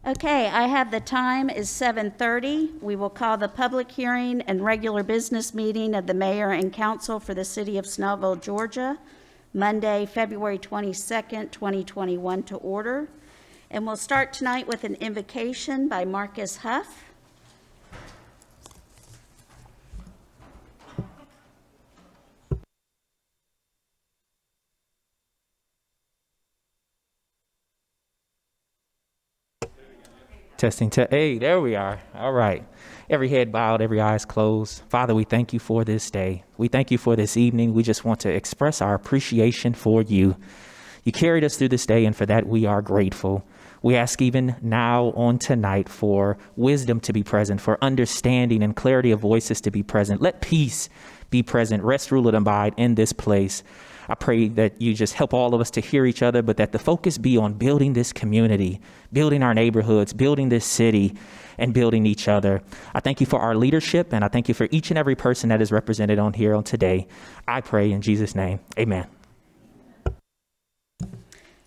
Okay, I have the time is 7:30. We will call the public hearing and regular business meeting of the mayor and council for the city of Snellville, Georgia, Monday, February 22nd, 2021 to order. And we'll start tonight with an invocation by Marcus Huff. Testing. Hey, there we are. All right. Every head bowed, every eyes closed. Father, we thank you for this day. We thank you for this evening. We just want to express our appreciation for you. You carried us through this day, and for that we are grateful. We ask even now on tonight for wisdom to be present, for understanding and clarity of voices to be present. Let peace be present, rest, rule, and abide in this place. I pray that you just help all of us to hear each other, but that the focus be on building this community, building our neighborhoods, building this city, and building each other. I thank you for our leadership, and I thank you for each and every person that is represented on here on today. I pray in Jesus' name, amen.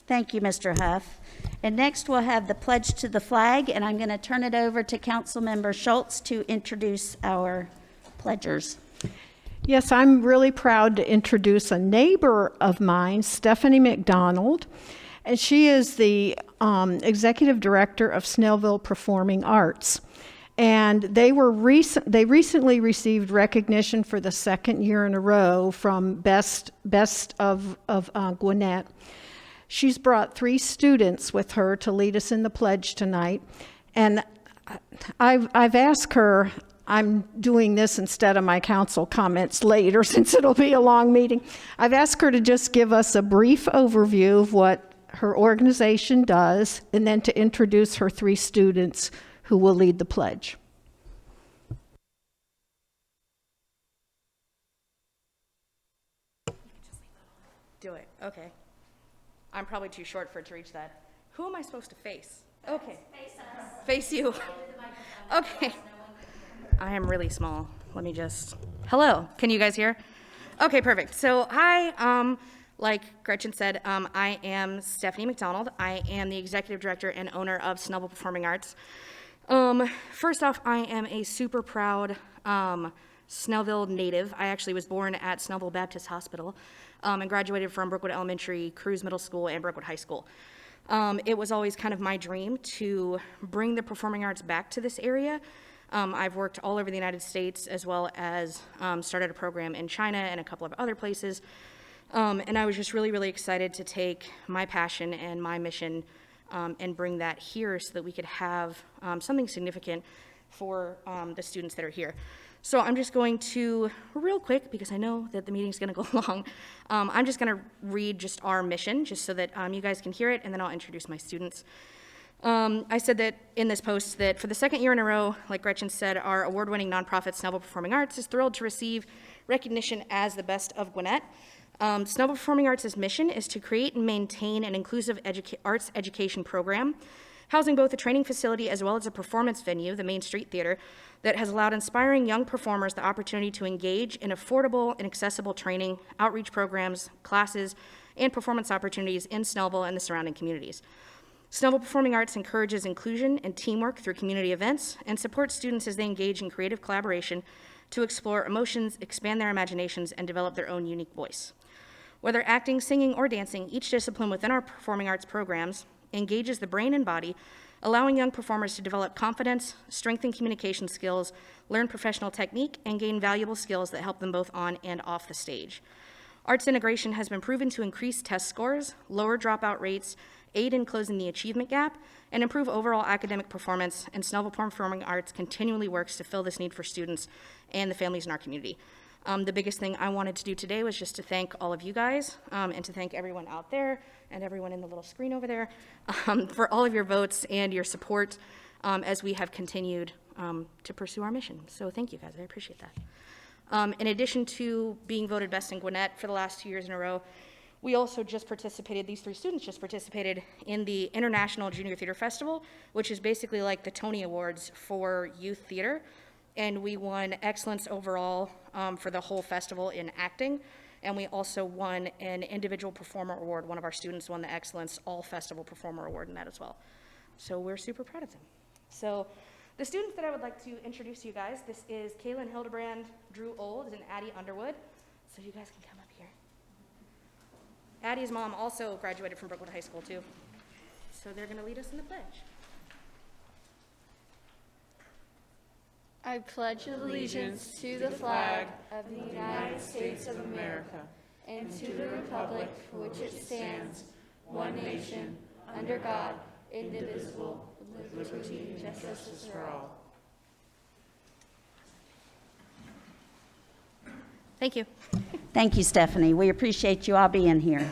Thank you, Mr. Huff. And next we'll have the pledge to the flag, and I'm going to turn it over to Councilmember Schultz to introduce our pledgers. Yes, I'm really proud to introduce a neighbor of mine, Stephanie McDonald, and she is the executive director of Snellville Performing Arts. And they recently received recognition for the second year in a row from Best of Gwinnett. She's brought 3 students with her to lead us in the pledge tonight, and I've asked her. I'm doing this instead of my council comments later since it'll be a long meeting. I've asked her to just give us a brief overview of what her organization does and then to introduce her 3 students who will lead the pledge. Do it. Okay. I'm probably too short for it to reach that. Who am I supposed to face? Okay. Face us. Face you. Okay. I am really small. Let me just, hello, can you guys hear? Okay, perfect. So hi, like Gretchen said, I am Stephanie McDonald. I am the executive director and owner of Snellville Performing Arts. First off, I am a super proud Snellville native. I actually was born at Snellville Baptist Hospital and graduated from Brookwood Elementary, Cruz Middle School, and Brookwood High School. It was always kind of my dream to bring the performing arts back to this area. I've worked all over the United States, as well as started a program in China and a couple of other places. And I was just really, really excited to take my passion and my mission and bring that here so that we could have something significant for the students that are here. So I'm just going to, real quick, because I know that the meeting's gonna go long, I'm just gonna read just our mission, just so that you guys can hear it, and then I'll introduce my students. I said that in this post that for the second year in a row, like Gretchen said, our award-winning nonprofit Snellville Performing Arts is thrilled to receive recognition as the best of Gwinnett. Snellville Performing Arts' mission is to create and maintain an inclusive arts education program, housing both a training facility as well as a performance venue, the Main Street Theater, that has allowed inspiring young performers the opportunity to engage in affordable and accessible training, outreach programs, classes, and performance opportunities in Snellville and the surrounding communities. Snellville Performing Arts encourages inclusion and teamwork through community events and supports students as they engage in creative collaboration to explore emotions, expand their imaginations, and develop their own unique voice. Whether acting, singing, or dancing, each discipline within our performing arts programs engages the brain and body, allowing young performers to develop confidence, strengthen communication skills, learn professional technique, and gain valuable skills that help them both on and off the stage. Arts integration has been proven to increase test scores, lower dropout rates, aid in closing the achievement gap, and improve overall academic performance, and Snellville Performing Arts continually works to fill this need for students and the families in our community. The biggest thing I wanted to do today was just to thank all of you guys and to thank everyone out there and everyone in the little screen over there for all of your votes and your support as we have continued to pursue our mission. So thank you guys, I appreciate that. In addition to being voted best in Gwinnett for the last 2 years in a row, we also just participated, these 3 students just participated in the International Junior Theater Festival, which is basically like the Tony Awards for youth theater. And we won excellence overall for the whole festival in acting. And we also won an individual performer award. One of our students won the excellence all festival performer award in that as well. So we're super proud of them. So the students that I would like to introduce to you guys, this is Kaylin Hildebrand, Drew Old, and Addie Underwood. So you guys can come up here. Addie's mom also graduated from Brookwood High School too. So they're gonna lead us in the pledge. I pledge allegiance to the flag of the United States of America and to the republic for which it stands, one nation, under God, indivisible, with liberty and justice for all. Thank you. Thank you, Stephanie. We appreciate you all being here.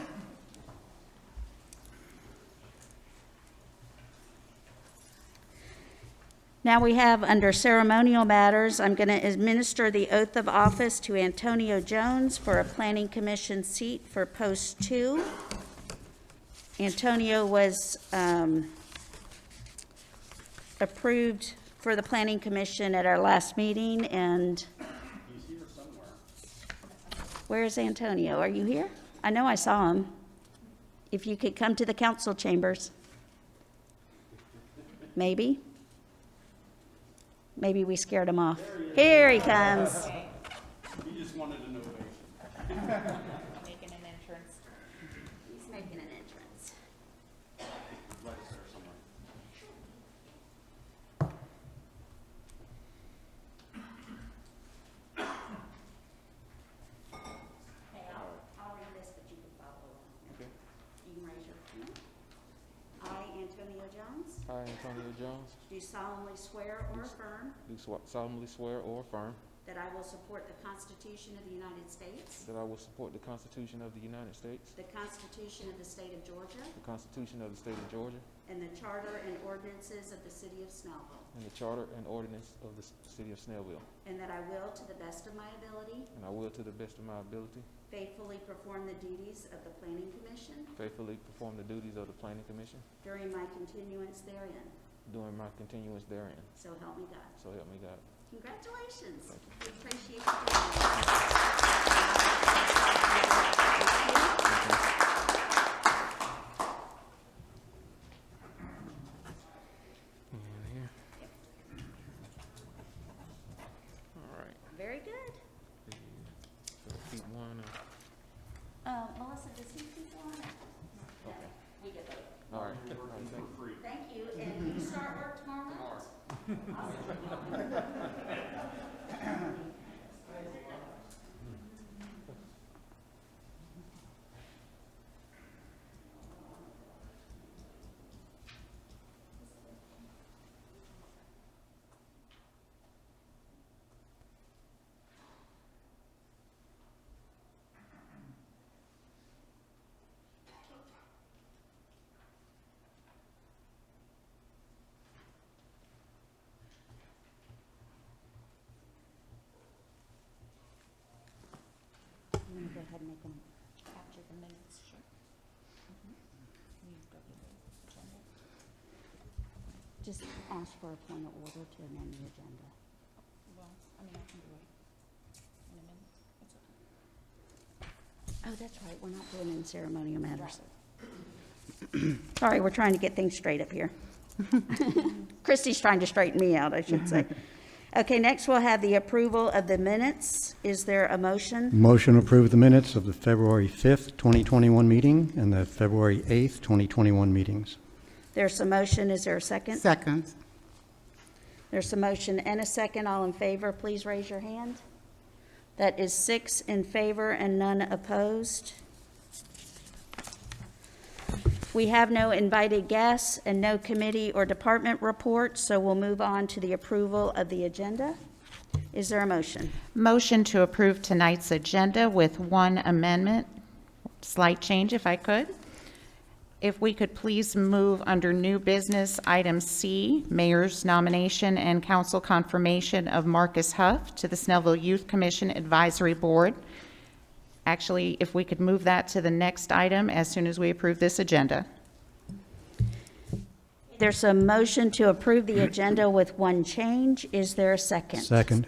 Now we have, under ceremonial matters, I'm going to administer the oath of office to Antonio Jones for a Planning Commission seat for Post 2. Antonio was approved for the Planning Commission at our last meeting, and He's here somewhere. where is Antonio? Are you here? I know I saw him. If you could come to the council chambers. Maybe? Maybe we scared him off. Here he comes. He just wanted an ovation. Making an entrance. He's making an entrance. Right there somewhere. Hey, I'll read this, but you can follow along. Okay. You can raise your hand. I, Antonio Jones, I, Antonio Jones, do solemnly swear or affirm do solemnly swear or affirm that I will support the Constitution of the United States, that I will support the Constitution of the United States, the Constitution of the State of Georgia, the Constitution of the State of Georgia, and the Charter and ordinances of the City of Snellville, and the Charter and Ordinance of the City of Snellville, and that I will, to the best of my ability, and I will, to the best of my ability, faithfully perform the duties of the Planning Commission faithfully perform the duties of the Planning Commission during my continuance therein. during my continuance therein. So help me God. So help me God. Congratulations. Thank We appreciate you. And here. All right. Very good. So keep one. Melissa, does he keep one? No, we get both. All right. All right. Thank you. Thank you, and you start work tomorrow night? I'm going to go ahead and make them capture the minutes. Sure. Just ask for a point of order to amend the agenda. Well, I mean, I can do it in a minute. It's okay. Oh, that's right, we're not doing it in ceremonial matters. Sorry, we're trying to get things straight up here. Christy's trying to straighten me out, I should say. Okay, next we'll have the approval of the minutes. Is there a motion? Motion to approve the minutes of the February 5th, 2021 meeting and the February 8th, 2021 meetings. There's a motion, is there a second? Second. There's a motion and a second. All in favor, please raise your hand. That is 6 in favor and none opposed. We have no invited guests and no committee or department reports, so we'll move on to the approval of the agenda. Is there a motion? Motion to approve tonight's agenda with one amendment, slight change if I could. If we could please move under new business, item C, mayor's nomination and council confirmation of Marcus Huff to the Snellville Youth Commission Advisory Board. Actually, if we could move that to the next item as soon as we approve this agenda. There's a motion to approve the agenda with one change. Is there a second? Second.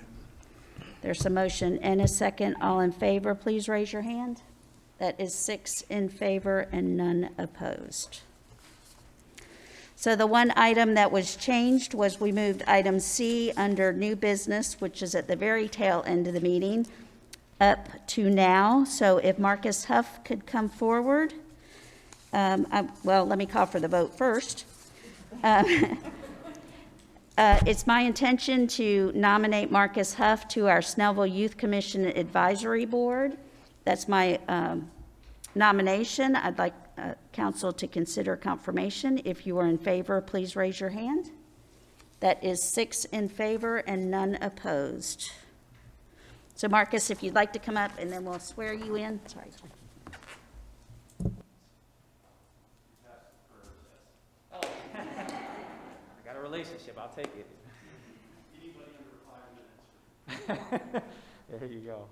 There's a motion and a second. All in favor, please raise your hand. That is 6 in favor and none opposed. So the one item that was changed was we moved item C under new business, which is at the very tail end of the meeting, up to now. So if Marcus Huff could come forward. Well, let me call for the vote first. It's my intention to nominate Marcus Huff to our Snellville Youth Commission Advisory Board. That's my nomination. I'd like council to consider confirmation. If you are in favor, please raise your hand. That is 6 in favor and none opposed. So Marcus, if you'd like to come up, and then we'll swear you in. Sorry. I got a relationship, I'll take it. Anybody under 5 minutes? There you go.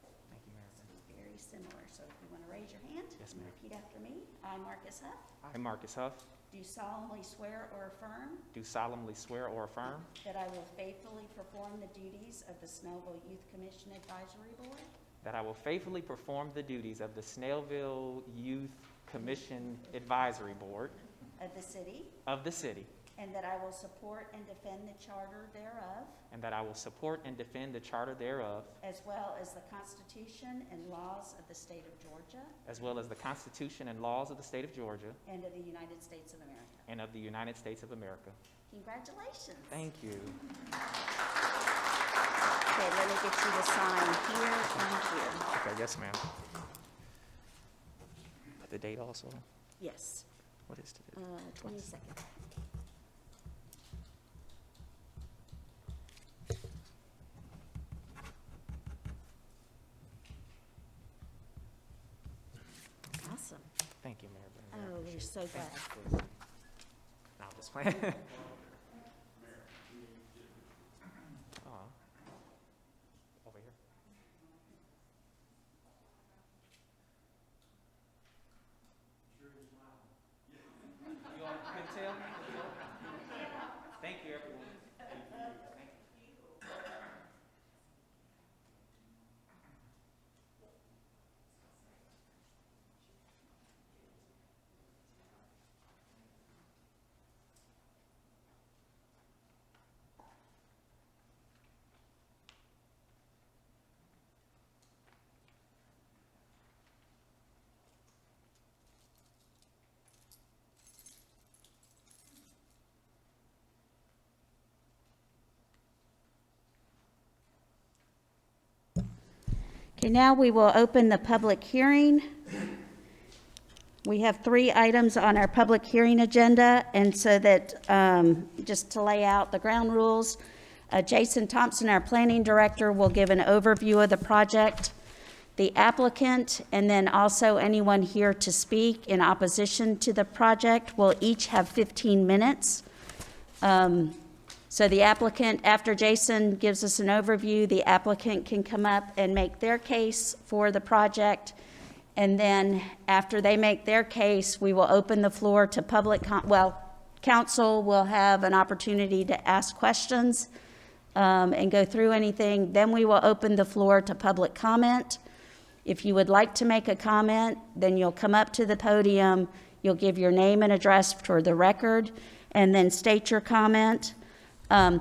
Thank you, Mayor. Very similar. So if you want to raise your hand. Yes, and ma'am. repeat after me. I, Marcus Huff, I, Marcus Huff, do solemnly swear or affirm do solemnly swear or affirm that I will faithfully perform the duties of the Snellville Youth Commission Advisory Board that I will faithfully perform the duties of the Snellville Youth Commission Advisory Board of the city, of the city, and that I will support and defend the charter thereof, and that I will support and defend the charter thereof, as well as the Constitution and laws of the state of Georgia as well as the Constitution and laws of the state of Georgia and of the United States of America. and of the United States of America. Congratulations. Thank you. Okay, let me get you to sign here and here. Okay, yes, ma'am. The date also? Yes, What is today? 22nd. Awesome. Thank you, Mayor. Brenda. I Oh, we're appreciate so it. glad. Thank you. No, I'm just playing. Aw. Over here. You all couldn't tell? Thank you, everyone. Okay, now we will open the public hearing. We have 3 items on our public hearing agenda, and so that, just to lay out the ground rules, Jason Thompson, our planning director, will give an overview of the project. The applicant, and then also anyone here to speak in opposition to the project, will each have 15 minutes. So the applicant, after Jason gives us an overview, the applicant can come up and make their case for the project. And then after they make their case, we will open the floor to council will have an opportunity to ask questions and go through anything. Then we will open the floor to public comment. If you would like to make a comment, then you'll come up to the podium, you'll give your name and address for the record, and then state your comment.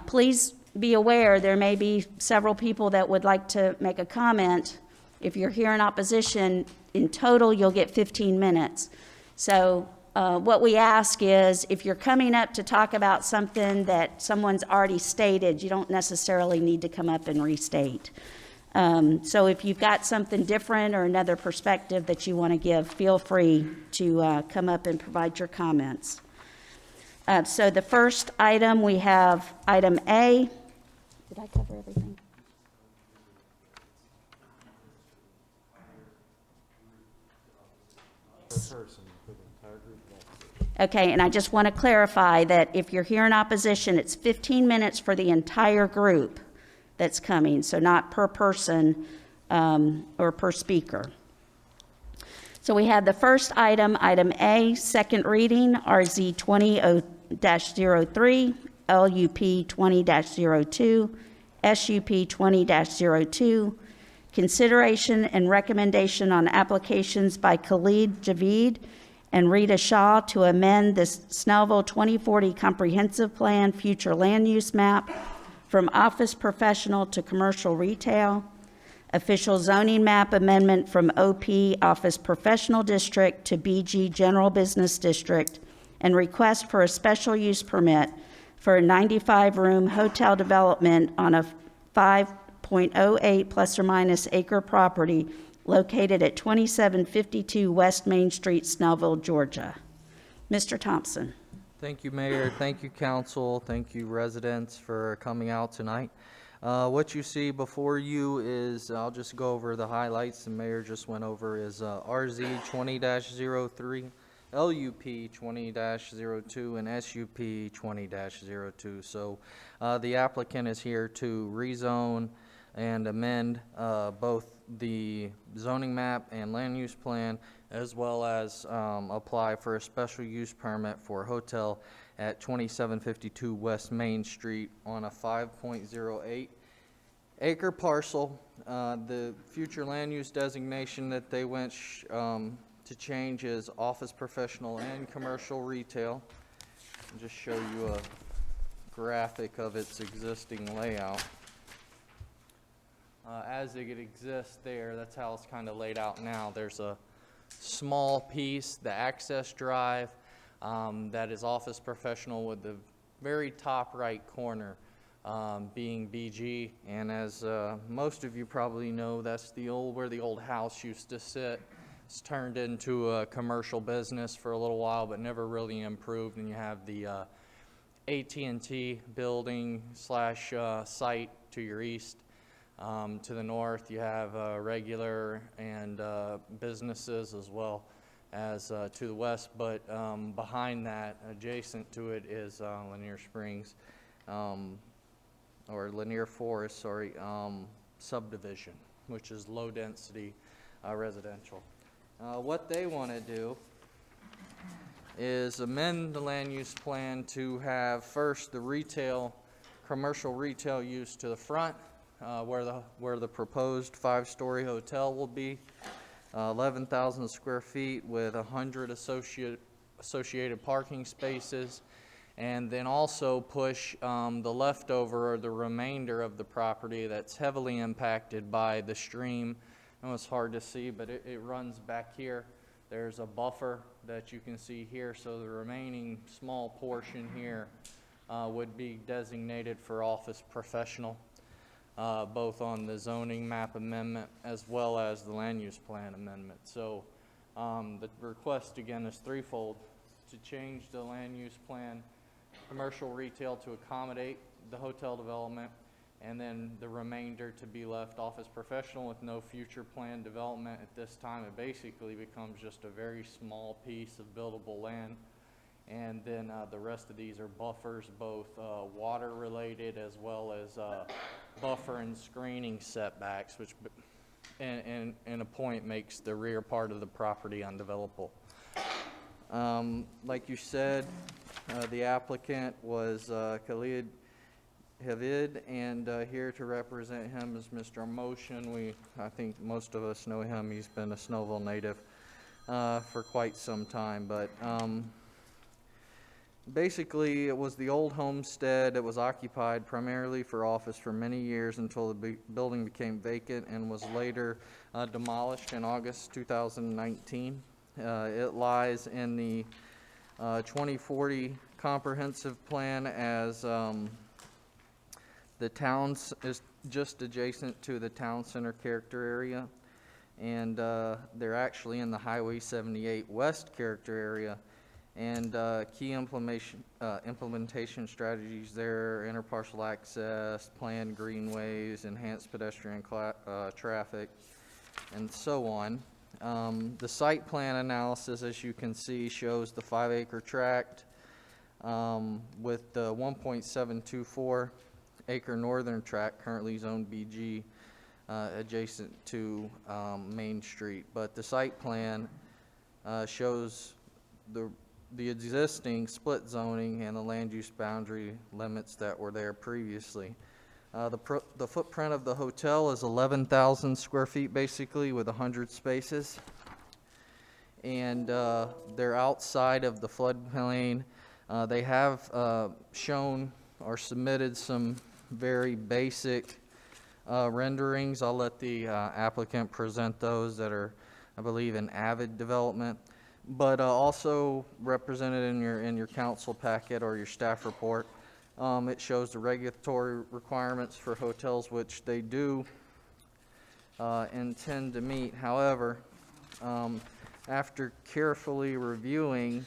Please be aware, there may be several people that would like to make a comment. If you're here in opposition, in total, you'll get 15 minutes. So what we ask is, if you're coming up to talk about something that someone's already stated, you don't necessarily need to come up and restate. So if you've got something different or another perspective that you want to give, feel free to come up and provide your comments. So the first item, we have item A. Did I cover everything? Okay, and I just want to clarify that if you're here in opposition, it's 15 minutes for the entire group that's coming, so not per person or per speaker. So we have the first item, item A, second reading, RZ 20-03, LUP 20-02, SUP 20-02, Consideration and recommendation on applications by Khalid Javid and Rita Shaw to amend the Snellville 2040 Comprehensive Plan Future Land Use Map from office professional to commercial retail, official zoning map amendment from OP Office Professional District to BG General Business District, and request for a special use permit for a 95-room hotel development on a 5.08 plus or minus acre property located at 2752 West Main Street, Snellville, Georgia. Mr. Thompson. Thank you, Mayor. Thank you, Council. Thank you, residents, for coming out tonight. What you see before you is, I'll just go over the highlights the Mayor just went over, is RZ 20-03, LUP 20-02, and SUP 20-02. So the applicant is here to rezone and amend both the zoning map and land use plan, as well as apply for a special use permit for a hotel at 2752 West Main Street on a 5.08 acre parcel. The future land use designation that they went to change is office professional and commercial retail. I'll just show you a graphic of its existing layout. As it exists there, that's how it's kind of laid out now. There's a small piece, the access drive, that is office professional, with the very top right corner being BG. And as most of you probably know, that's where the old house used to sit. It's turned into a commercial business for a little while, but never really improved. And you have the AT&T building / site to your east. To the north, you have regular and businesses, as well as to the west. But behind that, adjacent to it, is Lanier Springs, or Lanier Forest, sorry, subdivision, which is low density residential. What they want to do is amend the land use plan to have first the commercial retail use to the front, where the proposed 5-story hotel will be, 11,000 square feet with 100 associated parking spaces, and then also push the leftover or the remainder of the property that's heavily impacted by the stream. I know it's hard to see, but it runs back here. There's a buffer that you can see here, so the remaining small portion here would be designated for office professional. Both on the zoning map amendment as well as the land use plan amendment. So the request again is threefold: to change the land use plan commercial retail to accommodate the hotel development, and then the remainder to be left office professional with no future planned development. At this time, it basically becomes just a very small piece of buildable land. And then the rest of these are buffers, both water related as well as buffer and screening setbacks, which in a point makes the rear part of the property undevelopable. Like you said, the applicant was Khalid Javid, and here to represent him is Mr. Motion. I think most of us know him. He's been a Snellville native for quite some time, but basically, it was the old homestead. It was occupied primarily for office for many years until the building became vacant and was later demolished in August 2019. It lies in the 2040 comprehensive plan, as the town is just adjacent to the town center character area, and they're actually in the Highway 78 West character area. And key implementation strategies there: interparcel access, planned greenways, enhanced pedestrian traffic, and so on. The site plan analysis, as you can see, shows the 5-acre tract with the 1.724 acre northern tract, currently zone BG, adjacent to Main Street. But the site plan shows the existing split zoning and the land use boundary limits that were there previously. The footprint of the hotel is 11,000 square feet, basically, with 100 spaces. And they're outside of the floodplain. They have shown or submitted some very basic renderings. I'll let the applicant present those that are, I believe, in Avid development. But also represented in your council packet or your staff report, it shows the regulatory requirements for hotels, which they do intend to meet. However, after carefully reviewing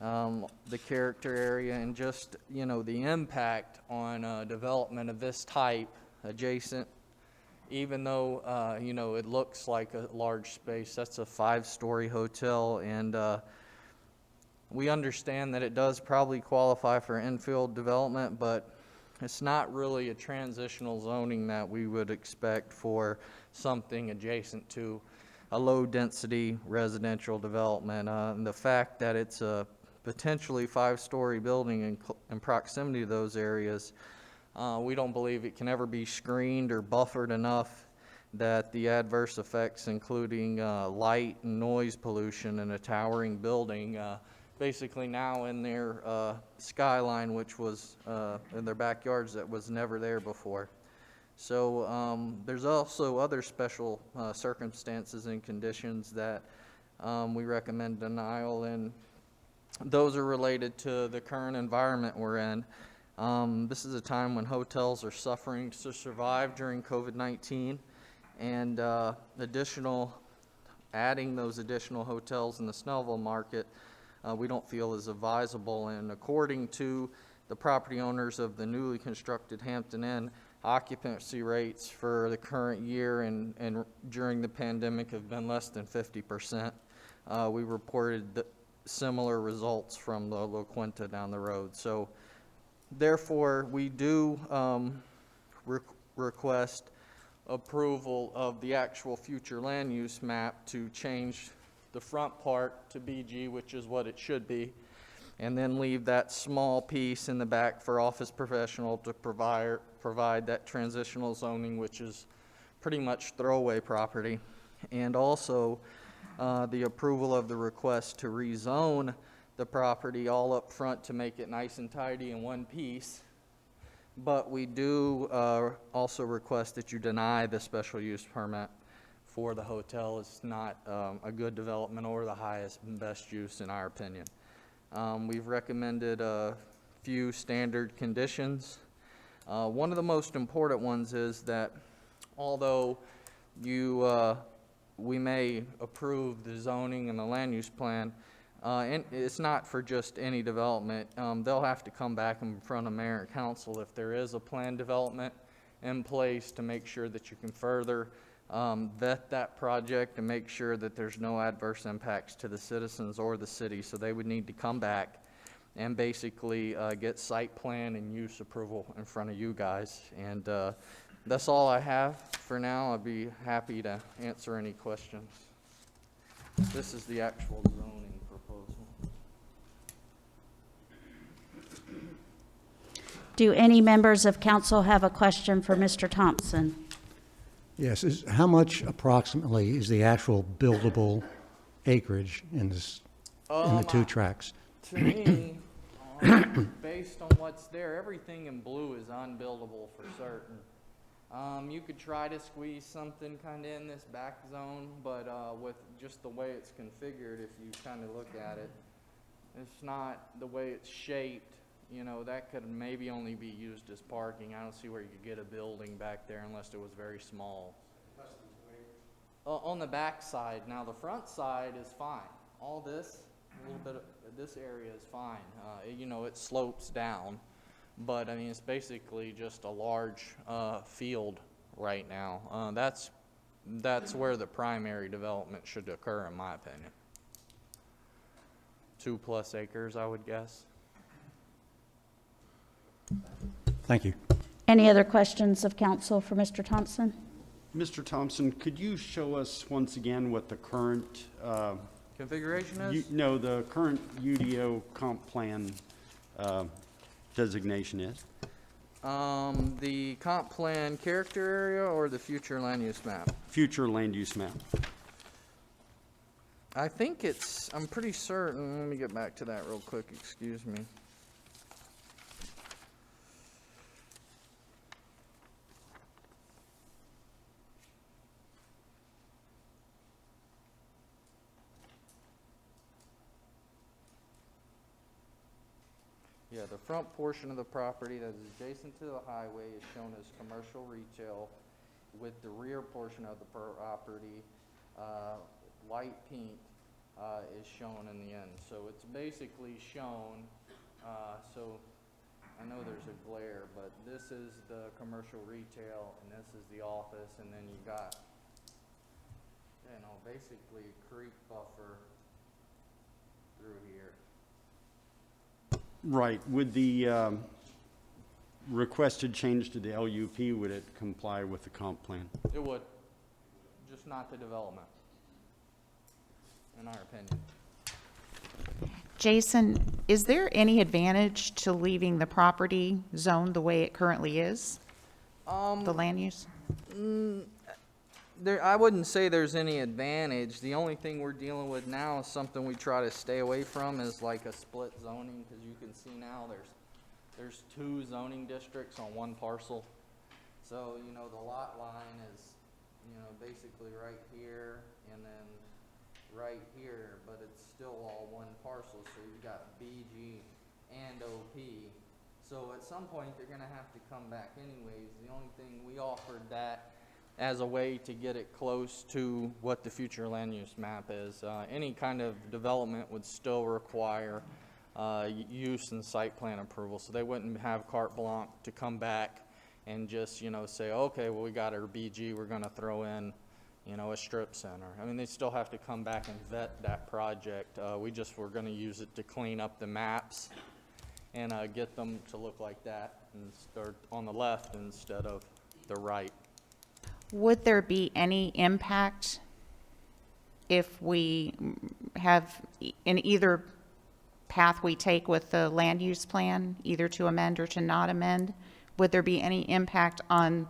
the character area and just, the impact on development of this type adjacent, even though, it looks like a large space, that's a 5-story hotel, and we understand that it does probably qualify for infill development, but it's not really a transitional zoning that we would expect for something adjacent to a low-density residential development. And the fact that it's a potentially 5-story building in proximity to those areas, we don't believe it can ever be screened or buffered enough that the adverse effects, including light and noise pollution in a towering building, basically now in their skyline, which was in their backyards, that was never there before. So there's also other special circumstances and conditions that we recommend denial, and those are related to the current environment we're in. This is a time when hotels are suffering to survive during COVID-19, and adding those additional hotels in the Snellville market we don't feel is advisable. And according to the property owners of the newly constructed Hampton Inn, occupancy rates for the current year and during the pandemic have been less than 50%. We reported similar results from the La Quinta down the road. So therefore, we do request approval of the actual future land use map to change the front part to BG, which is what it should be, and then leave that small piece in the back for office professional to provide that transitional zoning, which is pretty much throwaway property. And also the approval of the request to rezone the property all up front to make it nice and tidy in one piece. But we do also request that you deny the special use permit for the hotel. It's not a good development or the highest and best use in our opinion. We've recommended a few standard conditions. One of the most important ones is that although we may approve the zoning and the land use plan, and it's not for just any development. They'll have to come back in front of mayor and council if there is a planned development in place to make sure that you can further vet that project and make sure that there's no adverse impacts to the citizens or the city. So they would need to come back and basically get site plan and use approval in front of you guys. And that's all I have for now. I'd be happy to answer any questions. This is the actual zoning proposal. Do any members of council have a question for Mr. Thompson? Yes, how much approximately is the actual buildable acreage in the two tracks? To me, based on what's there, everything in blue is unbuildable for certain. You could try to squeeze something kind of in this back zone, but with just the way it's configured, if you kind of look at it, it's not the way it's shaped. You know, that could maybe only be used as parking. I don't see where you could get a building back there unless it was very small. On the back side. Now the front side is fine. All this, a little bit of this area is fine. You know, it slopes down, but I mean, it's basically just a large field right now. That's where the primary development should occur, in my opinion. 2+ acres, I would guess. Thank you. Any other questions of council for Mr. Thompson? Mr. Thompson, could you show us once again what the current Configuration is? the current UDO comp plan designation is? The comp plan character area or the future land use map? Future land use map. I think it's, I'm pretty certain, let me get back to that real quick, excuse me. Yeah, the front portion of the property that is adjacent to the highway is shown as commercial retail, with the rear portion of the property, light pink, is shown in the end. So it's basically shown, so I know there's a glare, but this is the commercial retail and this is the office, and then you got, you know, basically a creek buffer through here. Right. Would the requested change to the LUP, would it comply with the comp plan? It would, just not the development, in our opinion. Jason, is there any advantage to leaving the property zoned the way it currently is? The land use? I wouldn't say there's any advantage. The only thing we're dealing with now is something we try to stay away from, is like a split zoning, because you can see now there's 2 zoning districts on one parcel. So, you know, the lot line is, you know, basically right here and then right here, but it's still all one parcel. So you've got BG and OP. So at some point they're gonna have to come back anyways. The only thing we offered that as a way to get it close to what the future land use map is. Any kind of development would still require use and site plan approval, so they wouldn't have carte blanche to come back and just, you know, say, okay, well, we got our BG, we're gonna throw in, you know, a strip center. I mean, they still have to come back and vet that project. We're gonna use it to clean up the maps and get them to look like that and start on the left instead of the right. Would there be any impact if we have, in either path we take with the land use plan, either to amend or to not amend, would there be any impact on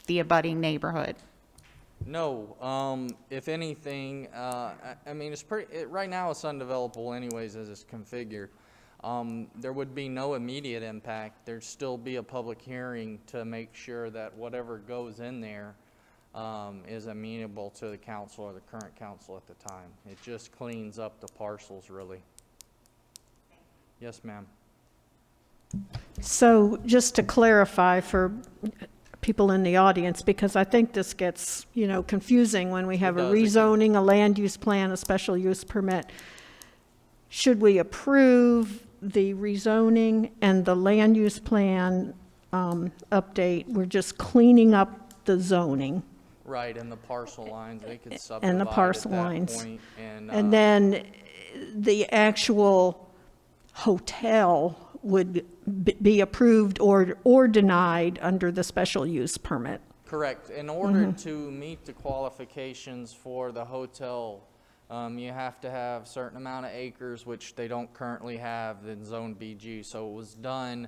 the abutting neighborhood? No, if anything, I mean, right now it's undevelopable anyways as it's configured. There would be no immediate impact. There'd still be a public hearing to make sure that whatever goes in there is amenable to the council or the current council at the time. It just cleans up the parcels, really. Yes, ma'am. So just to clarify for people in the audience, because I think this gets, you know, confusing when we have a rezoning, a land use plan, a special use permit. Should we approve the rezoning and the land use plan update? We're just cleaning up the zoning. Right, and the parcel lines, they could subdivide And the parcel at that lines. point, And then the actual hotel would be approved or denied under the special use permit. correct. In order to meet the qualifications for the hotel, you have to have a certain amount of acres, which they don't currently have in Zone BG. So it was done,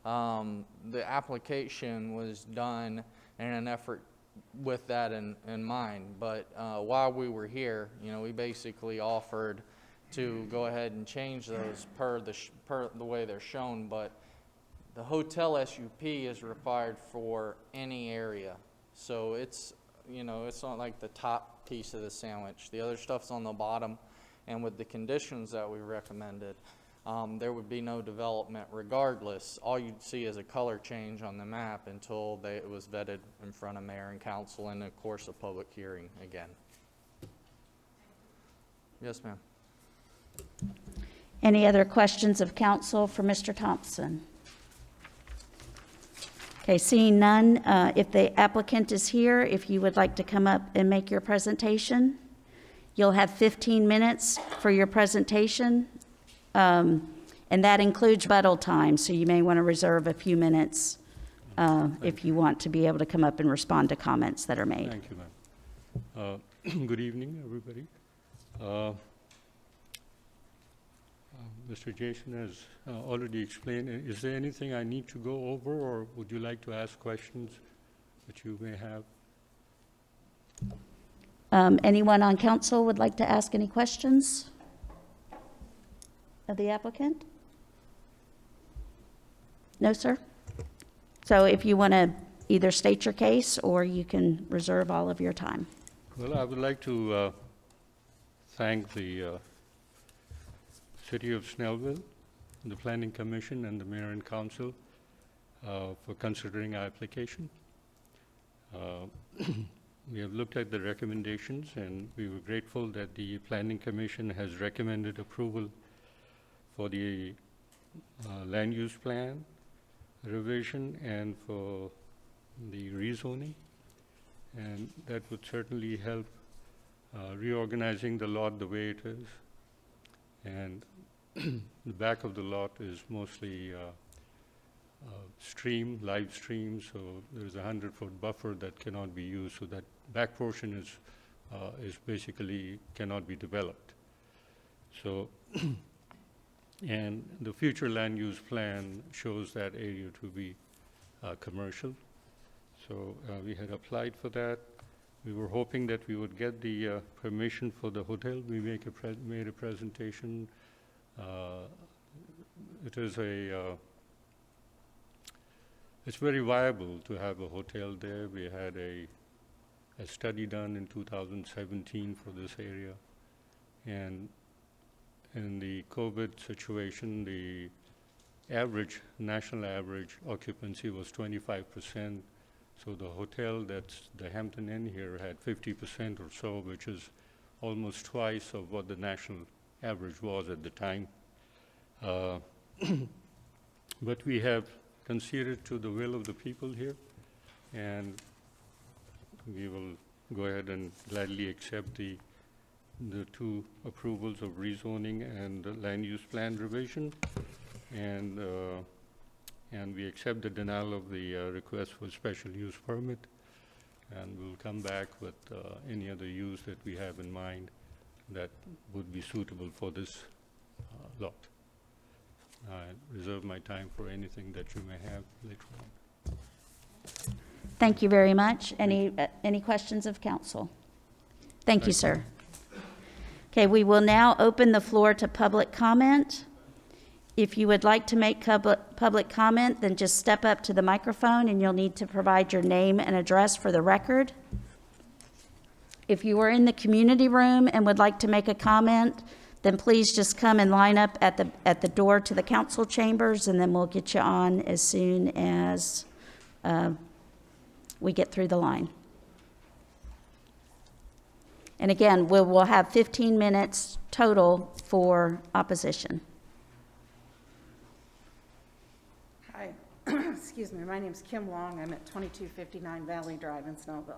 the application was done in an effort with that in mind. But while we were here, you know, we basically offered to go ahead and change those per the way they're shown. But the hotel SUP is required for any area. So it's, you know, it's not like the top piece of the sandwich. The other stuff's on the bottom, and with the conditions that we recommended, there would be no development regardless. All you'd see is a color change on the map until it was vetted in front of mayor and council and of course a public hearing again. Yes, ma'am. Any other questions of council for Mr. Thompson? Okay, seeing none, if the applicant is here, if you would like to come up and make your presentation, you'll have 15 minutes for your presentation, and that includes rebuttal time, so you may want to reserve a few minutes if you want to be able to come up and respond to comments that are made. Thank you, ma'am. Good evening, everybody. Mr. Jason has already explained. Is there anything I need to go over, or would you like to ask questions that you may have? Anyone on council would like to ask any questions of the applicant? No, sir? So if you want to either state your case, or you can reserve all of your time. Well, I would like to thank the City of Snellville, the Planning Commission, and the Mayor and Council for considering our application. We have looked at the recommendations, and we were grateful that the Planning Commission has recommended approval for the land use plan revision and for the rezoning. And that would certainly help reorganizing the lot the way it is. And the back of the lot is mostly live stream, so there's a 100-foot buffer that cannot be used, so that back portion is basically cannot be developed. So, and the future land use plan shows that area to be commercial. So we had applied for that. We were hoping that we would get the permission for the hotel. We made a presentation. It is it's very viable to have a hotel there. We had a study done in 2017 for this area. And in the COVID situation, the national average occupancy was 25%. So the hotel that's the Hampton Inn here had 50% or so, which is almost twice of what the national average was at the time. But we have conceded to the will of the people here, and we will go ahead and gladly accept the two approvals of rezoning and the land use plan revision, and we accept the denial of the request for special use permit, and we'll come back with any other use that we have in mind that would be suitable for this lot. I reserve my time for anything that you may have later on. Thank you very much. Any questions of council? Thank you, sir. Okay, we will now open the floor to public comment. If you would like to make public comment, then just step up to the microphone and you'll need to provide your name and address for the record. If you are in the community room and would like to make a comment, then please just come and line up at the door to the council chambers, and then we'll get you on as soon as we get through the line. And again, we'll have 15 minutes total for opposition. Hi, excuse me, my name's Kim Long. I'm at 2259 Valley Drive in Snellville.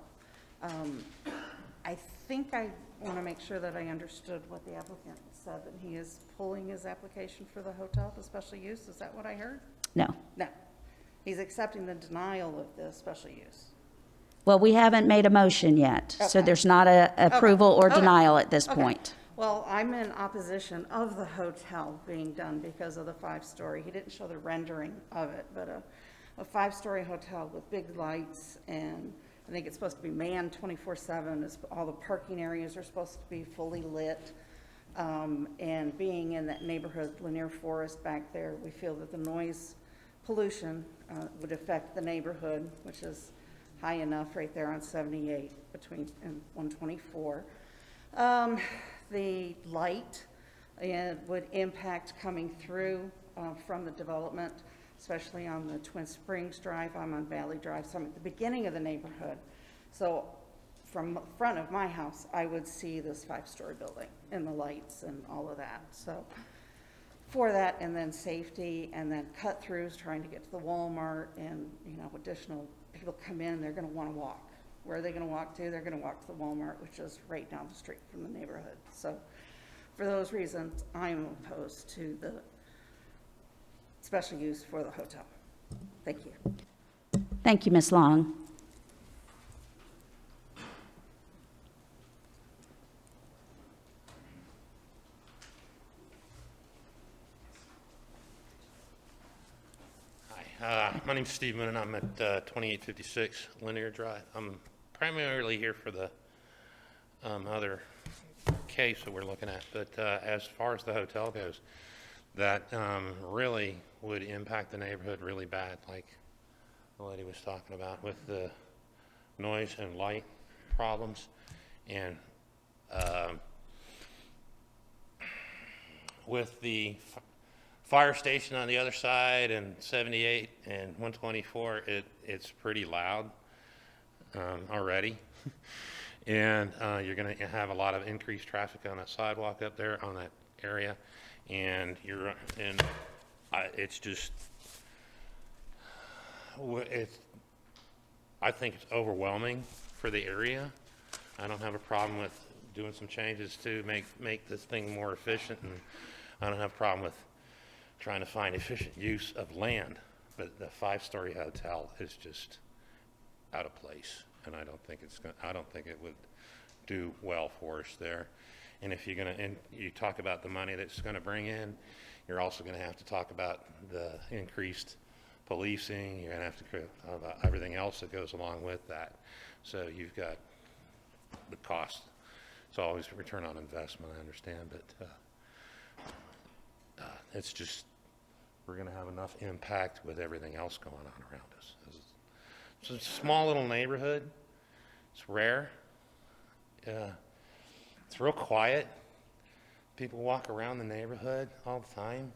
I think I want to make sure that I understood what the applicant said, that he is pulling his application for the hotel, the special use. Is that what I heard? No. No. He's accepting the denial of the special use. Well, we haven't made a motion yet, so Okay. there's not a approval or Okay. denial at this Okay. point. Well, I'm in opposition of the hotel being done because of the 5-story. He didn't show the rendering of it, but a 5-story hotel with big lights, and I think it's supposed to be manned 24/7. All the parking areas are supposed to be fully lit. And being in that neighborhood, Lanier Forest back there, we feel that the noise pollution would affect the neighborhood, which is high enough right there on 78 and 124. The light would impact coming through from the development, especially on the Twin Springs Drive. I'm on Valley Drive, so I'm at the beginning of the neighborhood. So from front of my house, I would see this 5-story building and the lights and all of that. So for that, and then safety, and then cut-throughs, trying to get to the Walmart, and, you know, additional people come in, they're gonna wanna walk. Where are they gonna walk to? They're gonna walk to the Walmart, which is right down the street from the neighborhood. So for those reasons, I'm opposed to the special use for the hotel. Thank you. Thank you, Ms. Long. My name's Steve Moon, and I'm at 2856 Linear Drive. I'm primarily here for the other case that we're looking at, but as far as the hotel goes, that really would impact the neighborhood really bad, like the lady was talking about, with the noise and light problems, and with the fire station on the other side and 78 and 124, it's pretty loud already. And you're going to have a lot of increased traffic on that sidewalk up there on that area. And it's just, I think it's overwhelming for the area. I don't have a problem with doing some changes to make this thing more efficient, and I don't have a problem with trying to find efficient use of land, but the 5-story hotel is just out of place, and I don't think it would do well for us there. And if you're gonna, and you talk about the money that's gonna bring in, you're also gonna have to talk about the increased policing. You're gonna have to talk about everything else that goes along with that. So you've got the cost. It's always a return on investment, I understand, but it's just, we're going to have enough impact with everything else going on around us. It's a small little neighborhood. It's rare. It's real quiet. People walk around the neighborhood all the time,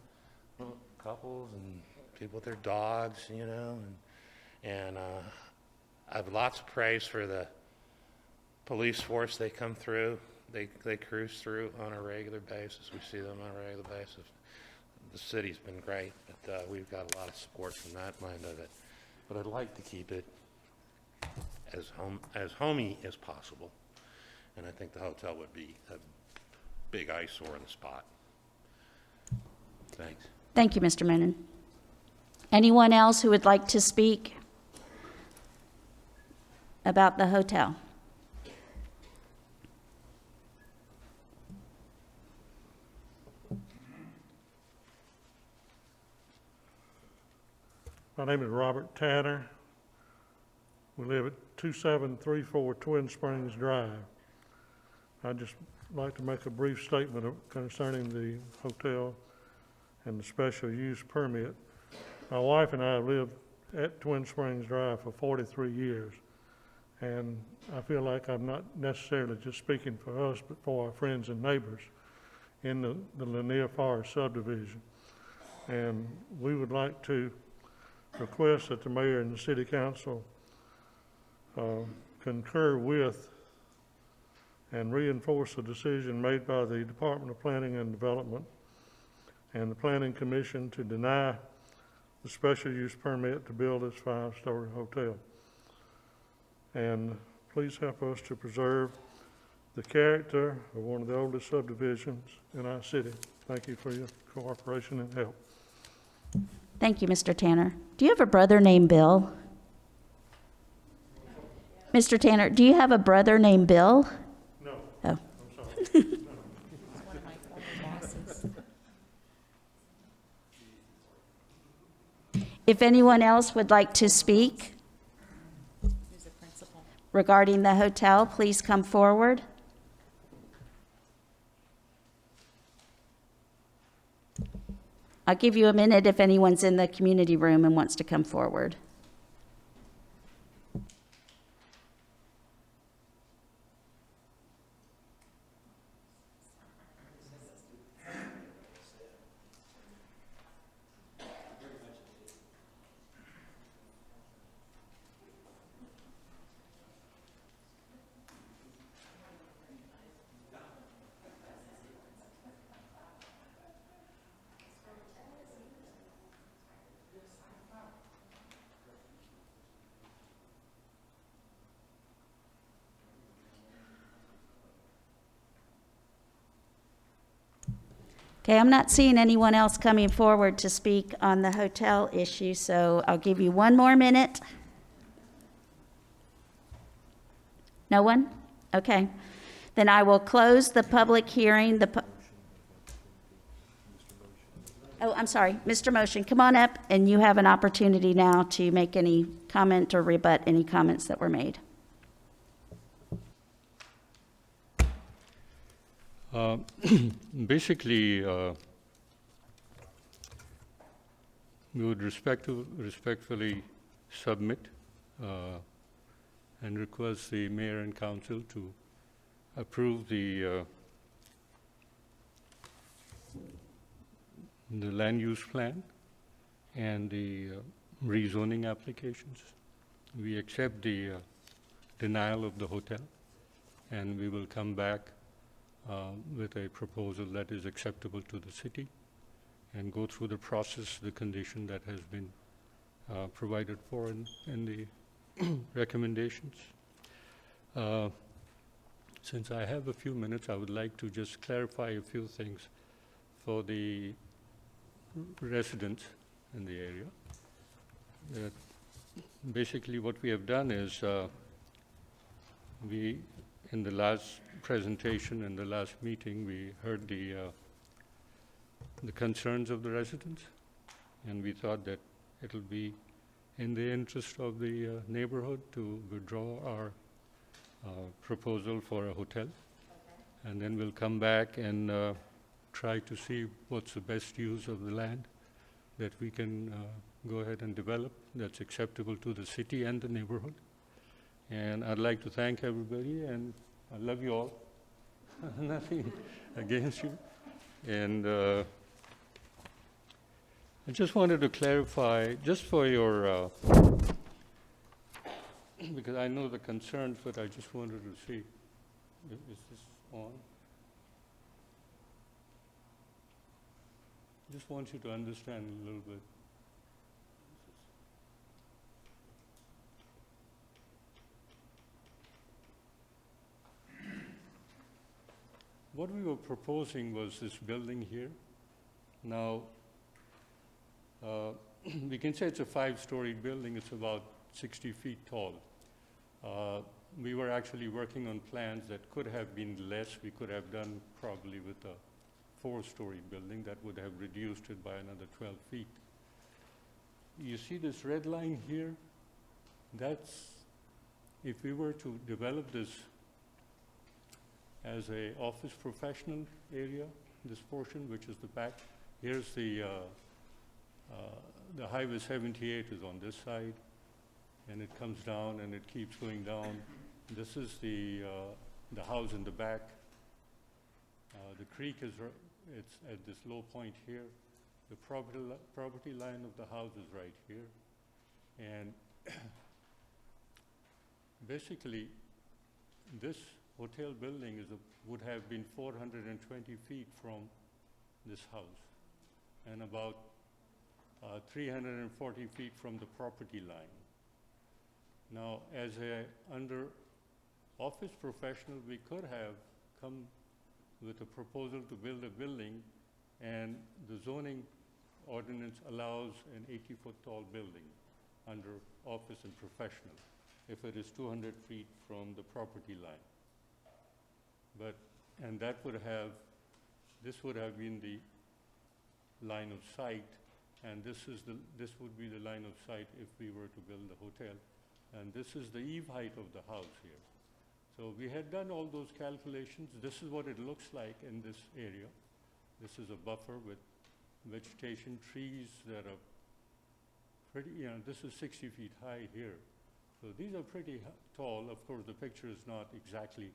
little couples and people with their dogs, you know, and I have lots of praise for the police force. They come through. They cruise through on a regular basis. We see them on a regular basis. The city's been great, but we've got a lot of support from that end of it. But I'd like to keep it as homey as possible, and I think the hotel would be a big eyesore in the spot. Thanks. Thank you, Mr. Menon. Anyone else who would like to speak about the hotel? My name is Robert Tanner. We live at 2734 Twin Springs Drive. I'd just like to make a brief statement concerning the hotel and the special use permit. My wife and I have lived at Twin Springs Drive for 43 years, and I feel like I'm not necessarily just speaking for us, but for our friends and neighbors in the Lanier Forest subdivision. And we would like to request that the mayor and the city council concur with and reinforce the decision made by the Department of Planning and Development and the Planning Commission to deny the special use permit to build this 5-story hotel. And please help us to preserve the character of one of the oldest subdivisions in our city. Thank you for your cooperation and help. Thank you, Mr. Tanner. Do you have a brother named Bill? Mr. Tanner, do you have a brother named Bill? No. Oh. I'm sorry. If anyone else would like to speak regarding the hotel, please come forward. I'll give you a minute if anyone's in the community room and wants to come forward. Okay, I'm not seeing anyone else coming forward to speak on the hotel issue, so I'll give you one more minute. No one? Okay. Then I will close the public hearing. Oh, I'm sorry, Mr. Motion, come on up, and you have an opportunity now to make any comment or rebut any comments that were made. Basically, we would respectfully submit and request the mayor and council to approve the land use plan and the rezoning applications. We accept the denial of the hotel, and we will come back with a proposal that is acceptable to the city and go through the process, the condition that has been provided for in the recommendations. Since I have a few minutes, I would like to just clarify a few things for the residents in the area. That basically what we have done is we, in the last presentation, in the last meeting, we heard the concerns of the residents, and we thought that it'll be in the interest of the neighborhood to withdraw our proposal for a hotel. Okay. And then we'll come back and try to see what's the best use of the land that we can go ahead and develop that's acceptable to the city and the neighborhood. And I'd like to thank everybody, and I love you all. Nothing against you. And I just wanted to clarify, just for your, because I know the concerns, but I just wanted to see, is this on? Just want you to understand a little bit. What we were proposing was this building here. Now, we can say it's a 5-story building. It's about 60 feet tall. We were actually working on plans that could have been less. We could have done probably with a 4-story building that would have reduced it by another 12 feet. You see this red line here? That's, if we were to develop this as a office professional area, this portion, which is the back, here's the Highway 78 is on this side, and it comes down and it keeps going down. This is the house in the back. The creek is it's at this low point here. The property line of the house is right here, and basically, this hotel building would have been 420 feet from this house, and about 340 feet from the property line. Now, as under office professional, we could have come with a proposal to build a building, and the zoning ordinance allows an 80-foot tall building under office and professional if it is 200 feet from the property line. But, and that would have, this would have been the line of sight, and this would be the line of sight if we were to build the hotel. And this is the eave height of the house here. So we had done all those calculations. This is what it looks like in this area. This is a buffer with vegetation, trees that are pretty, this is 60 feet high here. So these are pretty tall. Of course, the picture is not exactly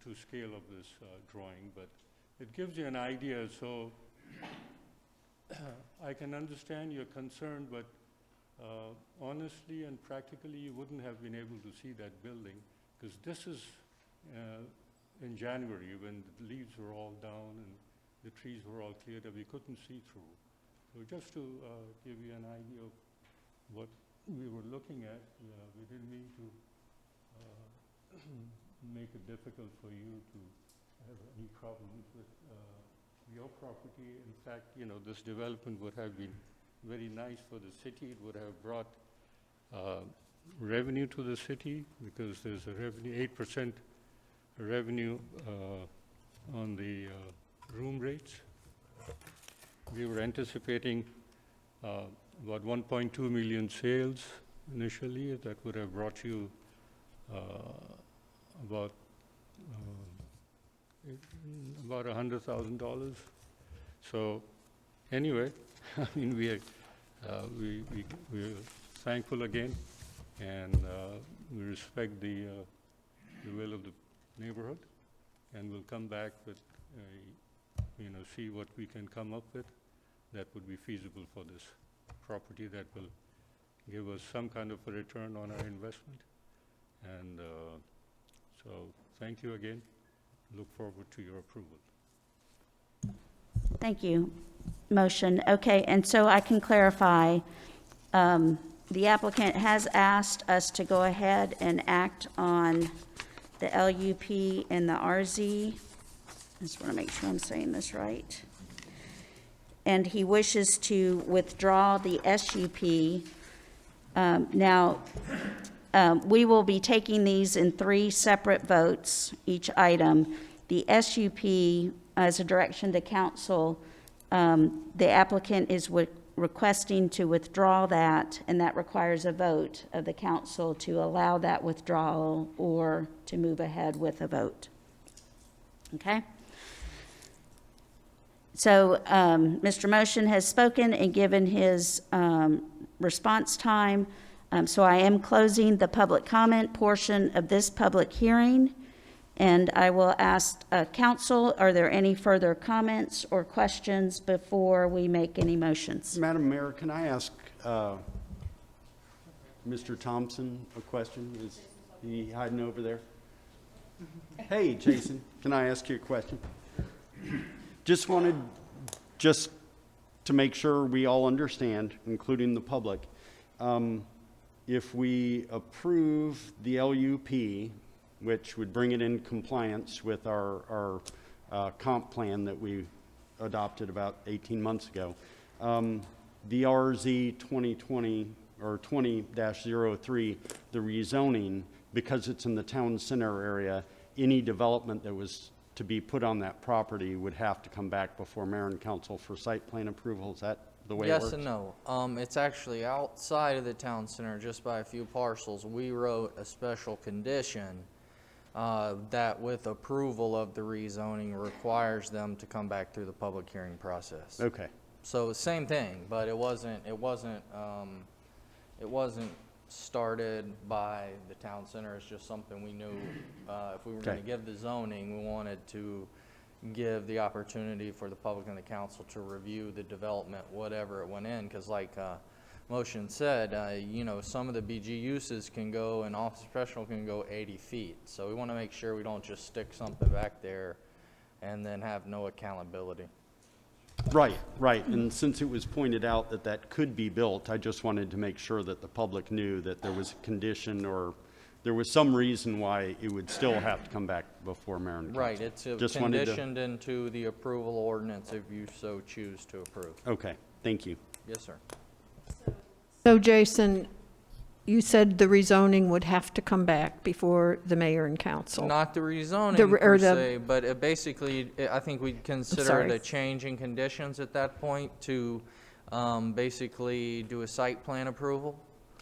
to scale of this drawing, but it gives you an idea. So I can understand your concern, but honestly and practically, you wouldn't have been able to see that building, because this is in January when the leaves were all down and the trees were all cleared up. We couldn't see through. So just to give you an idea of what we were looking at, we didn't mean to make it difficult for you to have any problems with your property. In fact, this development would have been very nice for the city. It would have brought revenue to the city, because there's a revenue, 8% revenue on the room rates. we were anticipating about 1.2 million sales initially. That would have brought you about $100,000. So anyway, I mean, we're thankful again, and we respect the will of the neighborhood, and we'll come back with, see what we can come up with that would be feasible for this property, that will give us some kind of a return on our investment. And so thank you again. Look forward to your approval. Thank you. Motion. Okay, and so I can clarify, the applicant has asked us to go ahead and act on the LUP and the RZ. I just want to make sure I'm saying this right. And he wishes to withdraw the SUP. Now, we will be taking these in 3 separate votes, each item. The SUP, as a direction to council, the applicant is requesting to withdraw that, and that requires a vote of the council to allow that withdrawal or to move ahead with a vote. Okay? So Mr. Motion has spoken and given his response time. So I am closing the public comment portion of this public hearing. And I will ask council, are there any further comments or questions before we make any motions? Madam Mayor, can I ask Mr. Thompson a question? Is he hiding over there? Hey, Jason, can I ask you a question? Just wanted, to make sure we all understand, including the public, if we approve the LUP, which would bring it in compliance with our comp plan that we adopted about 18 months ago, the RZ 2020 or 20-03, the rezoning, because it's in the town center area, any development that was to be put on that property would have to come back before mayor and council for site plan approval. Is that the way it works? Yes and no. It's actually outside of the town center, just by a few parcels. We wrote a special condition that with approval of the rezoning requires them to come back through the public hearing process. Okay. So same thing, but it wasn't started by the town center. It's just something we knew if we were going to give the zoning, we wanted to give the opportunity for the public and the council to review the development, whatever it went in, because like Motion said, some of the BG uses can go, and office professional can go 80 feet. So we want to make sure we don't just stick something back there and then have no accountability. Right. And since it was pointed out that that could be built, I just wanted to make sure that the public knew that there was a condition or there was some reason why it would still have to come back before mayor and council. Right, it's conditioned into the approval ordinance if you so choose to approve. Okay, thank you. Yes, sir. So Jason, you said the rezoning would have to come back before the mayor and council. Not the rezoning per se, but basically, I think we'd consider it a change in conditions at that point to basically do a site plan approval.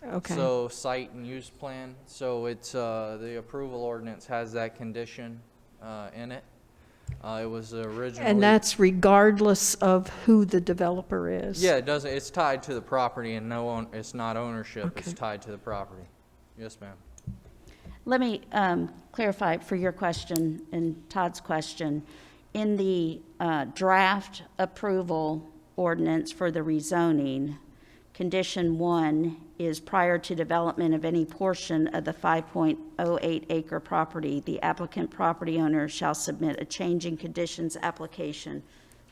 Okay. So site and use plan. So it's the approval ordinance has that condition in it. It was originally. And that's regardless of who the developer is? Yeah, it doesn't. It's tied to the property, and it's not ownership. Okay. It's tied to the property. Yes, ma'am. Let me clarify for your question and Todd's question. In the draft approval ordinance for the rezoning, condition 1 is prior to development of any portion of the 5.08 acre property, the applicant property owner shall submit a change in conditions application,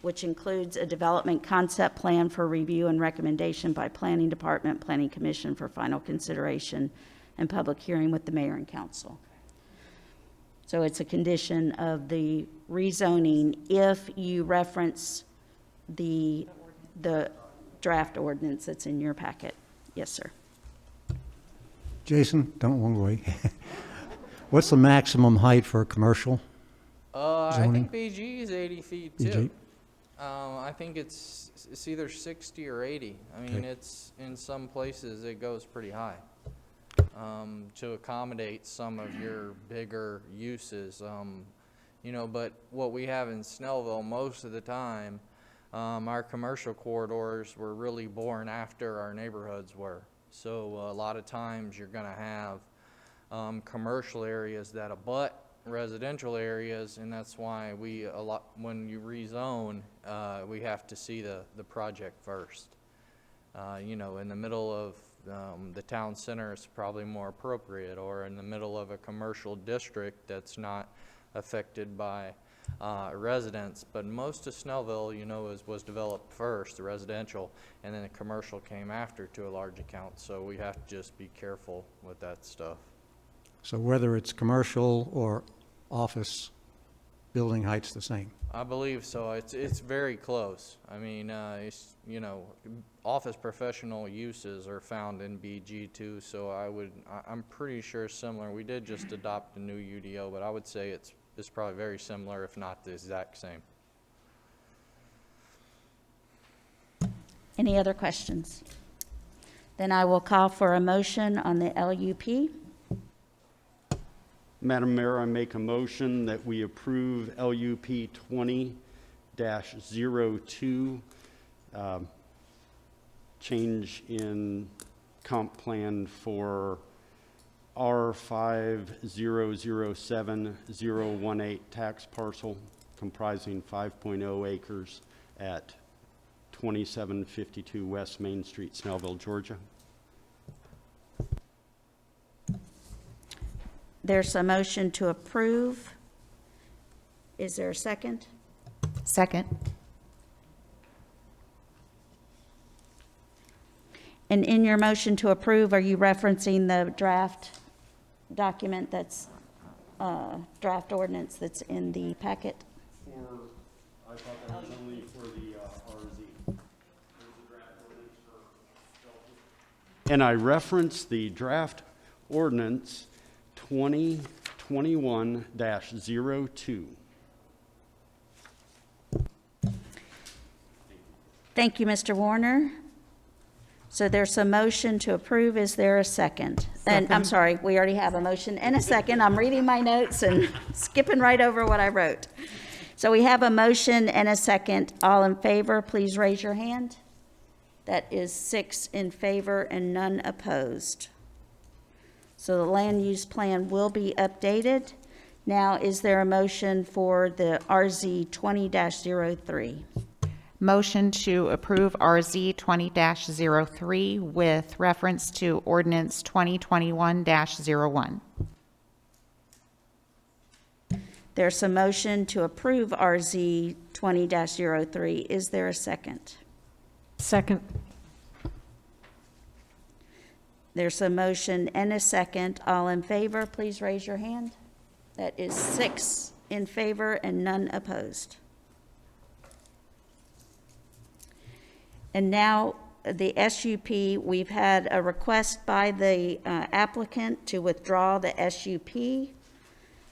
which includes a development concept plan for review and recommendation by planning department, planning commission for final consideration and public hearing with the mayor and council. So it's a condition of the rezoning if you reference the draft ordinance that's in your packet. Yes, sir. Jason, don't walk away. What's the maximum height for a commercial? I zoning? think BG is 80 feet too. BG? I think it's either 60 or 80. I mean, Okay. it's, in some places, it goes pretty high, to accommodate some of your bigger uses. You know, but what we have in Snellville most of the time, our commercial corridors were really born after our neighborhoods were. So a lot of times you're gonna have commercial areas that abut residential areas, and that's why when you rezone, we have to see the project first. You know, in the middle of the town center is probably more appropriate, or in the middle of a commercial district that's not affected by residents. But most of Snellville, you know, was developed first, the residential, and then the commercial came after to a large account. So we have to just be careful with that stuff. So whether it's commercial or office, building height's the same? I believe so. It's very close. I mean, it's, you know, office professional uses are found in BG too, so I'm pretty sure similar. We did just adopt a new UDO, but I would say it's probably very similar, if not the exact same. Any other questions? Then I will call for a motion on the LUP. Madam Mayor, I make a motion that we approve LUP 20-02, change in comp plan for R5007018 tax parcel comprising 5.0 acres at 2752 West Main Street, Snellville, Georgia. There's a motion to approve. Is there a second? Second. And in your motion to approve, are you referencing the draft document that's, draft ordinance that's in the packet? I thought that was only for the RZ. And I referenced the draft ordinance 2021-02. Thank you, Mr. Warner. So there's a motion to approve. Is there a second? And I'm sorry, we already have a motion and a second. I'm reading my notes and skipping right over what I wrote. So we have a motion and a second. All in favor, please raise your hand. That is 6 in favor and none opposed. So the land use plan will be updated. Now, is there a motion for the RZ 20-03? Motion to approve RZ 20-03 with reference to ordinance 2021-01. There's a motion to approve RZ 20-03. Is there a second? Second. There's a motion and a second. All in favor, please raise your hand. That is 6 in favor and none opposed. And now the SUP, we've had a request by the applicant to withdraw the SUP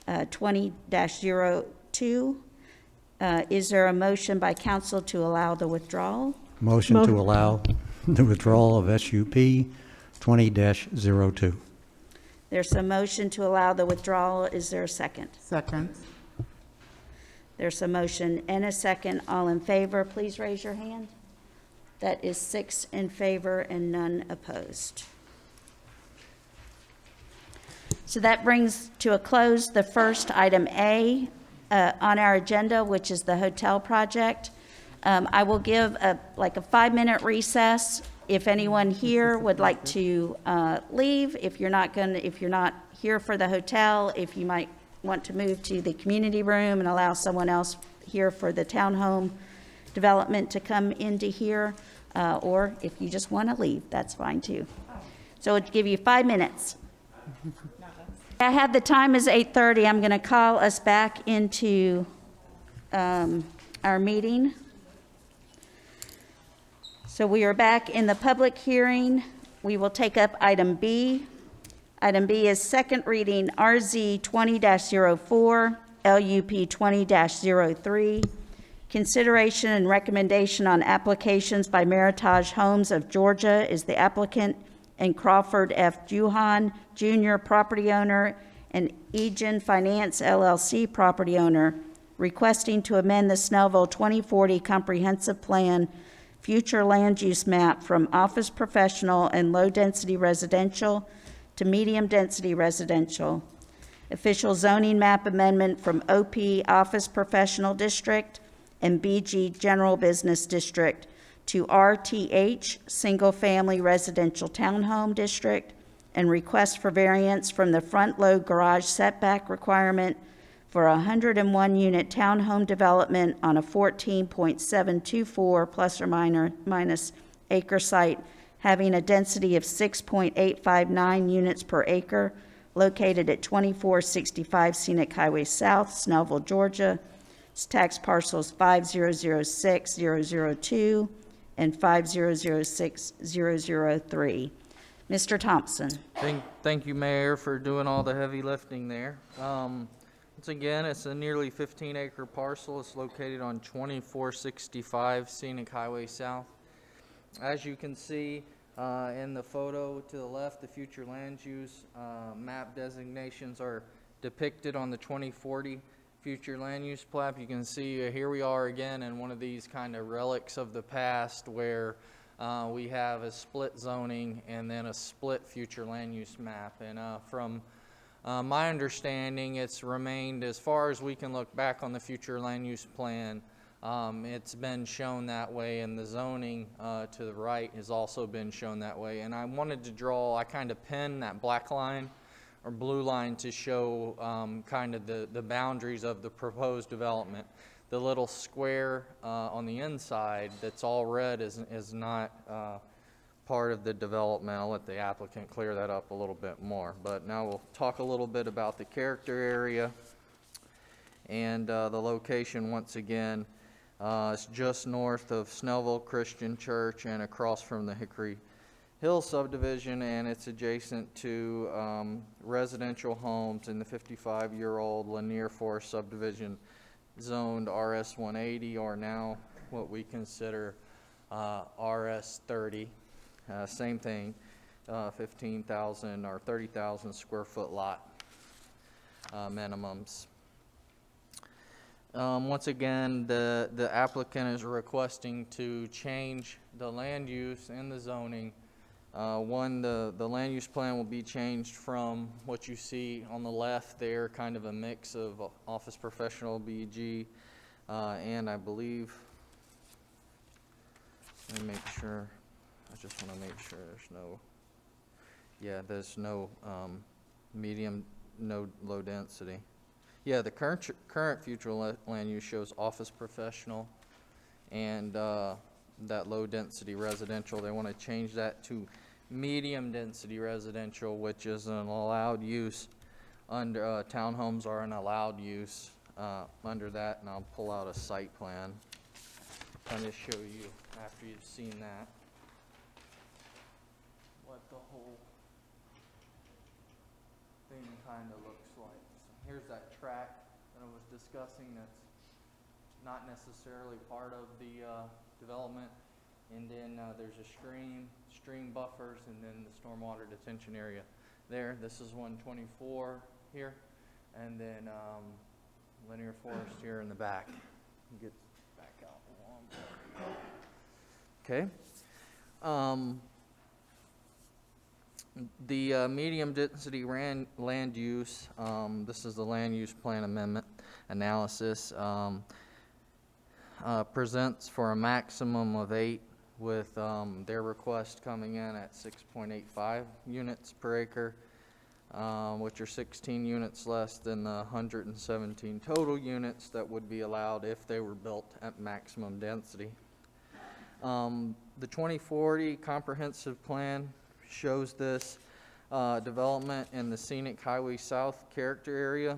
20-02. Is there a motion by council to allow the withdrawal? Motion to allow the withdrawal of SUP 20-02. There's a motion to allow the withdrawal. Is there a second? Second. There's a motion and a second. All in favor, please raise your hand. That is 6 in favor and none opposed. So that brings to a close the first item A on our agenda, which is the hotel project. I will give a 5-minute recess. If anyone here would like to leave, if you're not here for the hotel, if you might want to move to the community room and allow someone else here for the townhome development to come into here, or if you just want to leave, that's fine too. So it'll give you 5 minutes. I have the time is 8:30. I'm going to call us back into our meeting. So we are back in the public hearing. We will take up item B. Item B is second reading RZ 20-04, LUP 20-03, Consideration and recommendation on applications by Meritage Homes of Georgia is the applicant, and Crawford F. Juhan Jr., property owner, and Egan Finance LLC, property owner, requesting to amend the Snellville 2040 Comprehensive Plan future land use map from office professional and low-density residential to medium-density residential. Official zoning map amendment from OP Office Professional District and BG General Business District to RTH Single Family Residential Townhome District, and request for variance from the front load garage setback requirement for a 101-unit townhome development on a 14.724 plus or minus acre site having a density of 6.859 units per acre, located at 2465 Scenic Highway South, Snellville, Georgia. Its tax parcels 5006002 and 5006003. Mr. Thompson. Thank you, Mayor, for doing all the heavy lifting there. Once again, it's a nearly 15-acre parcel. It's located on 2465 Scenic Highway South. As you can see in the photo to the left, the future land use map designations are depicted on the 2040 future land use plat. You can see here we are again in one of these kind of relics of the past where we have a split zoning and then a split future land use map. And from my understanding, it's remained, as far as we can look back on the future land use plan, it's been shown that way, and the zoning to the right has also been shown that way. And I wanted to draw, I kind of pinned that black line or blue line to show kind of the boundaries of the proposed development. The little square on the inside that's all red is not part of the development. I'll let the applicant clear that up a little bit more. But now we'll talk a little bit about the character area and the location. Once again, it's just north of Snellville Christian Church and across from the Hickory Hill subdivision, and it's adjacent to residential homes in the 55-year-old Lanier Forest subdivision zoned RS 180, or now what we consider RS 30. Same thing, 15,000 or 30,000 square foot lot minimums. Once again, the applicant is requesting to change the land use and the zoning. The land use plan will be changed from what you see on the left there, kind of a mix of office professional, BG, and I believe, let me make sure, I just want to make sure there's no medium, no low density. Yeah, the current future land use shows office professional and that low density residential. They want to change that to medium density residential, which is an allowed use under townhomes are an allowed use under that. And I'll pull out a site plan kind of show you after you've seen that what the whole thing kind of looks like. So here's that track that I was discussing that's not necessarily part of the development. And then there's a stream buffers, and then the stormwater detention area there. This is 124 here, and then linear forest here in the back. Get back out along. Okay. The medium density land use, this is the land use plan amendment analysis, presents for a maximum of 8, with their request coming in at 6.85 units per acre, which are 16 units less than the 117 total units that would be allowed if they were built at maximum density. The 2040 comprehensive plan shows this development in the Scenic Highway South character area.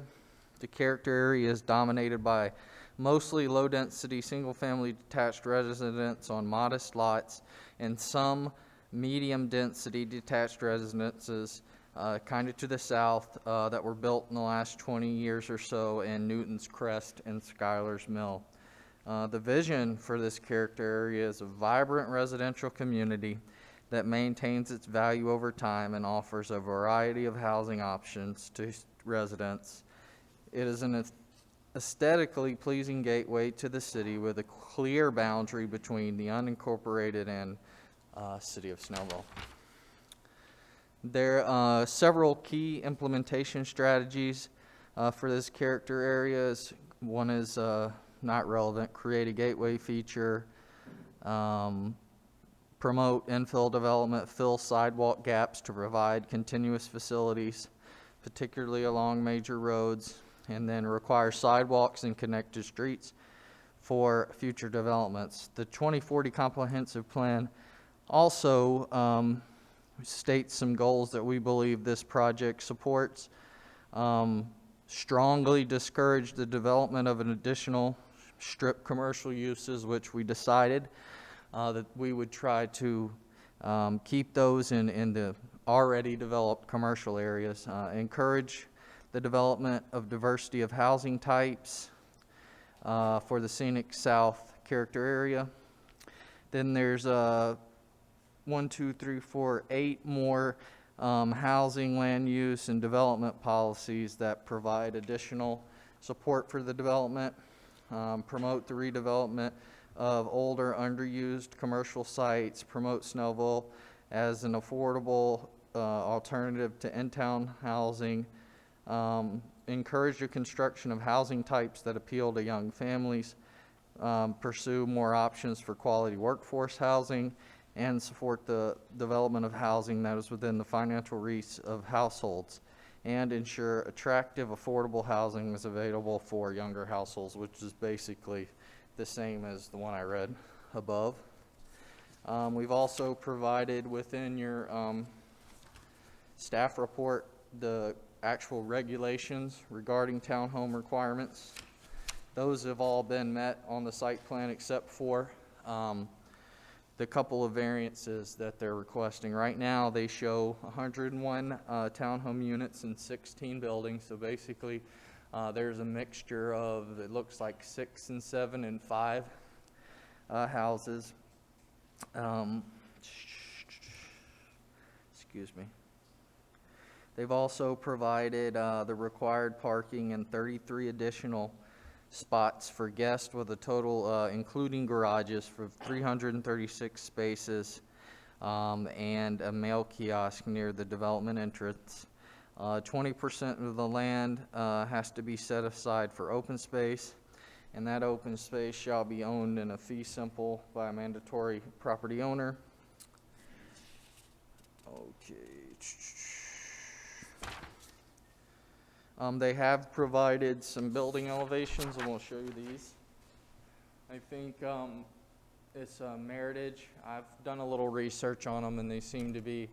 The character area is dominated by mostly low-density single-family detached residences on modest lots, and some medium-density detached residences kind of to the south that were built in the last 20 years or so in Newton's Crest and Schuyler's Mill. The vision for this character area is a vibrant residential community that maintains its value over time and offers a variety of housing options to residents. It is an aesthetically pleasing gateway to the city with a clear boundary between the unincorporated and city of Snellville. There are several key implementation strategies for this character areas. One is not relevant, create a gateway feature, promote infill development, fill sidewalk gaps to provide continuous facilities, particularly along major roads, and then require sidewalks and connected streets for future developments. The 2040 comprehensive plan also states some goals that we believe this project supports. Strongly discourage the development of an additional strip commercial uses, which we decided that we would try to keep those in the already developed commercial areas. Encourage the development of diversity of housing types for the scenic south character area. Then there's 8 more housing, land use, and development policies that provide additional support for the development. Promote the redevelopment of older, underused commercial sites. Promote Snellville as an affordable alternative to in-town housing. Encourage the construction of housing types that appeal to young families. Pursue more options for quality workforce housing, and support the development of housing that is within the financial reach of households, and ensure attractive, affordable housing is available for younger households, which is basically the same as the one I read above. We've also provided within your staff report the actual regulations regarding townhome requirements. Those have all been met on the site plan except for the couple of variances that they're requesting. Right now, they show 101 townhome units in 16 buildings. So basically, there's a mixture of, it looks like 6 and 7 and 5 houses. Excuse me. They've also provided the required parking and 33 additional spots for guests, with a total, including garages, for 336 spaces, and a mail kiosk near the development entrance. 20% of the land has to be set aside for open space, and that open space shall be owned in a fee simple by a mandatory property owner. Okay. They have provided some building elevations, and we'll show you these. I think it's Meritage. I've done a little research on them, and they seem to be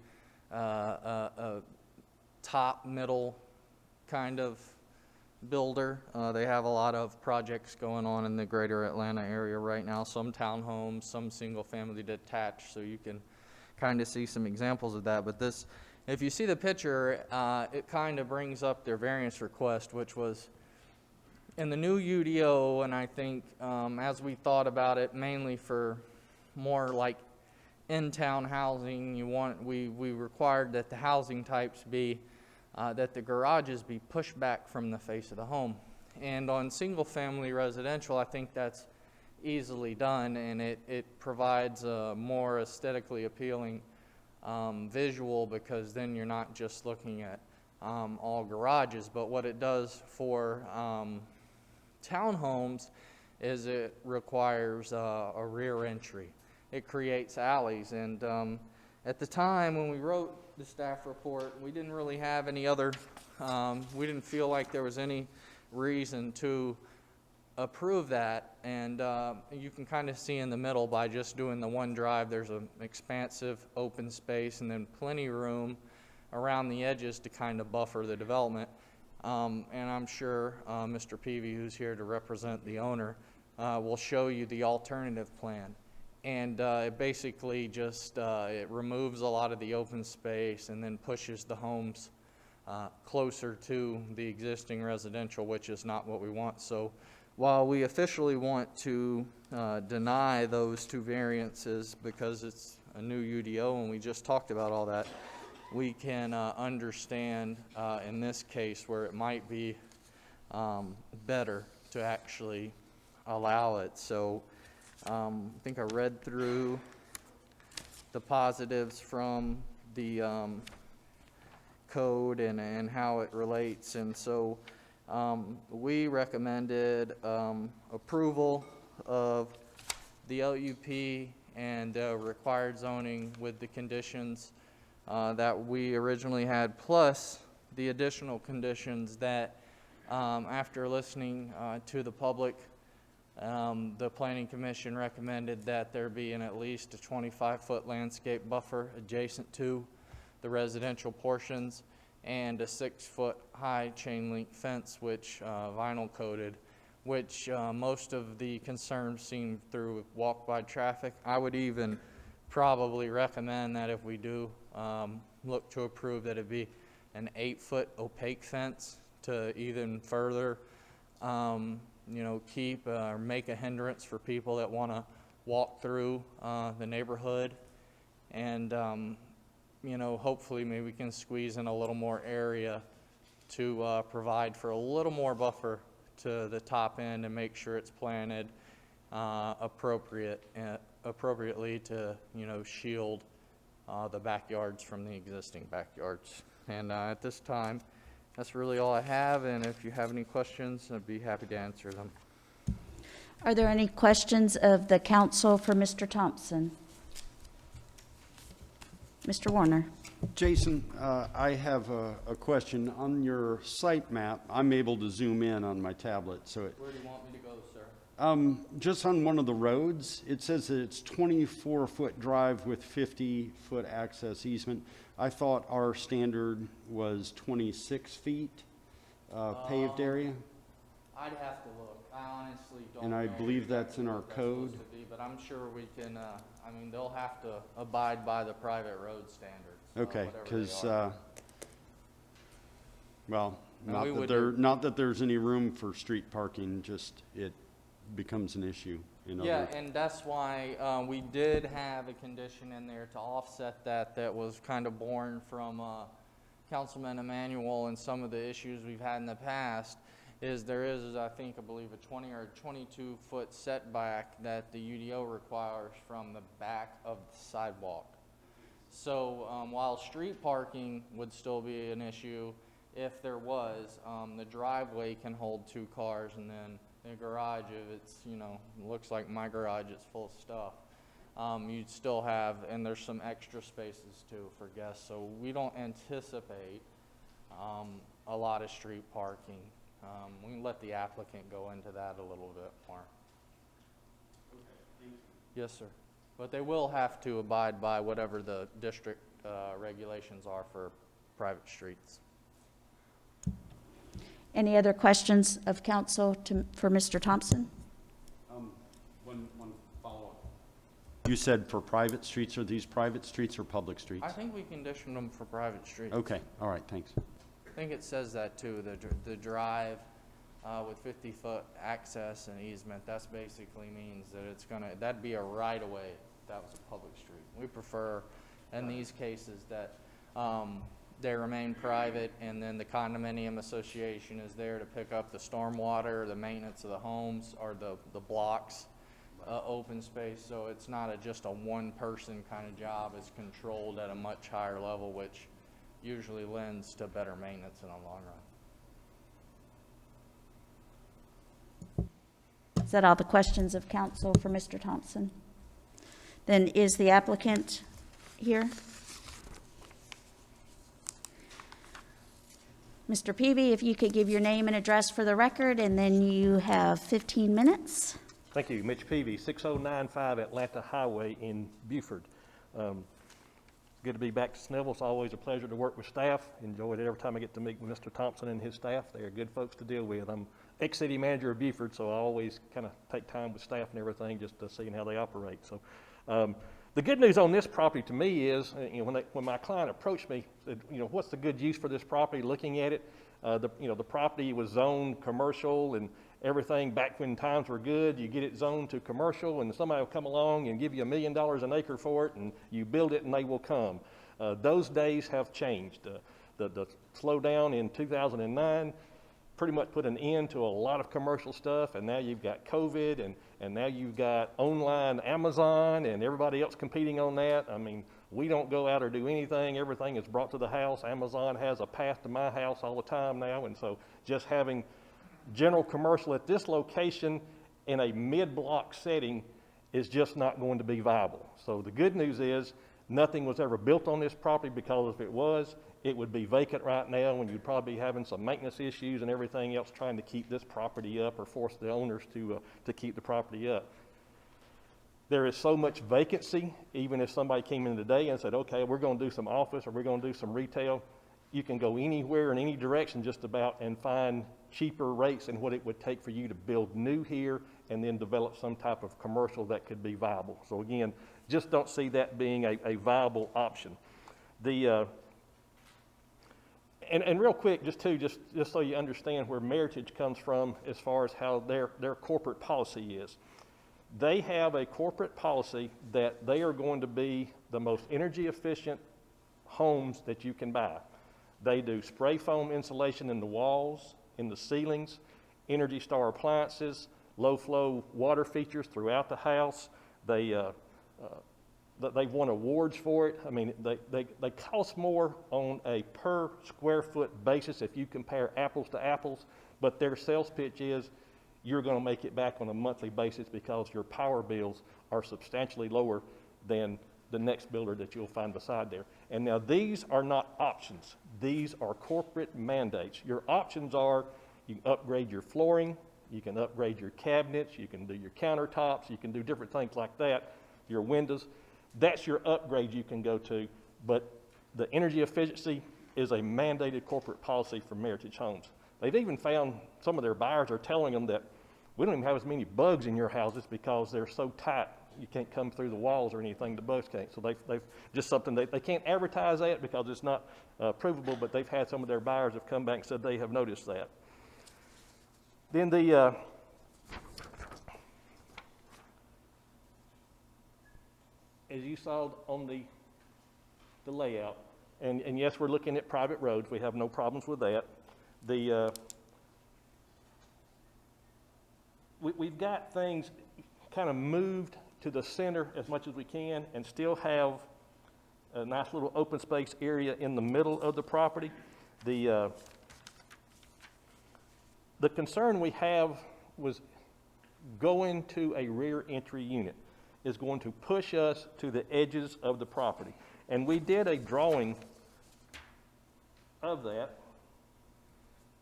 a top middle kind of builder. They have a lot of projects going on in the greater Atlanta area right now, some townhomes, some single family detached, so you can kind of see some examples of that. But this, if you see the picture, it kind of brings up their variance request, which was in the new UDO, and I think as we thought about it, mainly for more like in-town housing, we required that the housing types be, that the garages be pushed back from the face of the home. And on single-family residential, I think that's easily done, and it provides a more aesthetically appealing visual, because then you're not just looking at all garages. But what it does for townhomes is it requires a rear entry. It creates alleys, and at the time when we wrote the staff report, we didn't really have any other, we didn't feel like there was any reason to approve that. And you can kind of see in the middle, by just doing the one drive, there's an expansive open space and then plenty of room around the edges to kind of buffer the development. And I'm sure Mr. Peavy, who's here to represent the owner, will show you the alternative plan. And it basically just, it removes a lot of the open space and then pushes the homes closer to the existing residential, which is not what we want. So while we officially want to deny those two variances because it's a new UDO and we just talked about all that, we can understand in this case where it might be better to actually allow it. So I think I read through the positives from the code and how it relates, and so we recommended approval of the LUP and required zoning with the conditions that we originally had, plus the additional conditions that after listening to the public, the Planning Commission recommended that there be at least a 25-foot landscape buffer adjacent to the residential portions and a 6-foot high chain link fence, which vinyl coated, which most of the concerns seem through walk-by traffic. I would even probably recommend that if we do look to approve, that it be an 8-foot opaque fence to even further keep or make a hindrance for people that want to walk through the neighborhood. And hopefully maybe we can squeeze in a little more area to provide for a little more buffer to the top end and make sure it's planted appropriately to shield the backyards from the existing backyards. And at this time, that's really all I have, and if you have any questions, I'd be happy to answer them. Are there any questions of the council for Mr. Thompson? Mr. Warner. Jason, I have a question. On your site map, I'm able to zoom in on my tablet, so it... Where do you want me to go, sir? Just on one of the roads, it says that it's 24-foot drive with 50-foot access easement. I thought our standard was 26 feet paved area. I'd have to look. I honestly don't And I know believe that's exactly in our what that's supposed code. to be, but I'm sure we can, they'll have to abide by the private road standards. Okay, whatever they because, are. well, And we would not that there's any room for street parking, just it becomes an issue in Yeah, other... and that's why we did have a condition in there to offset that was kind of born from Councilman Emanuel and some of the issues we've had in the past, is there is, I believe, a 20 or 22-foot setback that the UDO requires from the back of the sidewalk. So while street parking would still be an issue, if there was, the driveway can hold 2 cars, and then the garage, if it's, looks like my garage is full of stuff, you'd still have, and there's some extra spaces too for guests. So we don't anticipate a lot of street parking. We can let the applicant go into that a little bit more. Okay, thank you. Yes, sir. But they will have to abide by whatever the district regulations are for private streets. Any other questions of council for Mr. Thompson? One follow-up. You said for private streets, are these private streets or public streets? I think we conditioned them for private streets. Okay, all right, thanks. I think it says that too, the drive with 50-foot access and easement, that's basically means that it's that'd be a right-of-way if that was a public street. We prefer, in these cases, that they remain private, and then the condominium association is there to pick up the stormwater, the maintenance of the homes, or the blocks, open space, so it's not just a one-person kind of job. It's controlled at a much higher level, which usually lends to better maintenance in the long run. Is that all the questions of council for Mr. Thompson? Then is the applicant here? Mr. Peavy, if you could give your name and address for the record, and then you have 15 minutes. Thank you. Mitch Peavy, 6095 Atlanta Highway in Beaufort. Good to be back to Snellville. It's always a pleasure to work with staff. Enjoyed it every time I get to meet with Mr. Thompson and his staff. They are good folks to deal with. I'm ex-city manager of Beaufort, so I always kind of take time with staff and everything just to see how they operate. So the good news on this property to me is, when my client approached me, said, what's the good use for this property? Looking at it, the property was zoned commercial, and everything back when times were good, you get it zoned to commercial and somebody will come along and give you $1 million an acre for it and you build it and they will come. Those days have changed. The slowdown in 2009 pretty much put an end to a lot of commercial stuff, and now you've got COVID, and now you've got online Amazon and everybody else competing on that. I mean, we don't go out or do anything. Everything is brought to the house. Amazon has a path to my house all the time now, and so just having general commercial at this location in a mid-block setting is just not going to be viable. So the good news is nothing was ever built on this property, because if it was, it would be vacant right now, and you'd probably be having some maintenance issues and everything else trying to keep this property up or force the owners to keep the property up. There is so much vacancy, even if somebody came in today and said, okay, we're going to do some office or we're going to do some retail, you can go anywhere in any direction just about and find cheaper rates than what it would take for you to build new here and then develop some type of commercial that could be viable. So again, just don't see that being a viable option. And real quick, just so you understand where Meritage comes from as far as how their corporate policy is. They have a corporate policy that they are going to be the most energy efficient homes that you can buy. They do spray foam insulation in the walls, in the ceilings, Energy Star appliances, low flow water features throughout the house. They've won awards for it. I mean, they cost more on a per square foot basis if you compare apples to apples, but their sales pitch is you're going to make it back on a monthly basis because your power bills are substantially lower than the next builder that you'll find beside there. And now these are not options. These are corporate mandates. Your options are you can upgrade your flooring, you can upgrade your cabinets, you can do your countertops, you can do different things like that, your windows. That's your upgrade you can go to, but the energy efficiency is a mandated corporate policy for Meritage Homes. They've even found some of their buyers are telling them that we don't even have as many bugs in your houses because they're so tight you can't come through the walls or anything, the bugs can't. So they've just something, they can't advertise that because it's not provable, but they've had some of their buyers have come back and said they have noticed that. Then as you saw on the layout, and yes, we're looking at private roads. We have no problems with that. We've got things kind of moved to the center as much as we can and still have a nice little open space area in the middle of the property. The concern we have was going to a rear entry unit is going to push us to the edges of the property. And we did a drawing of that.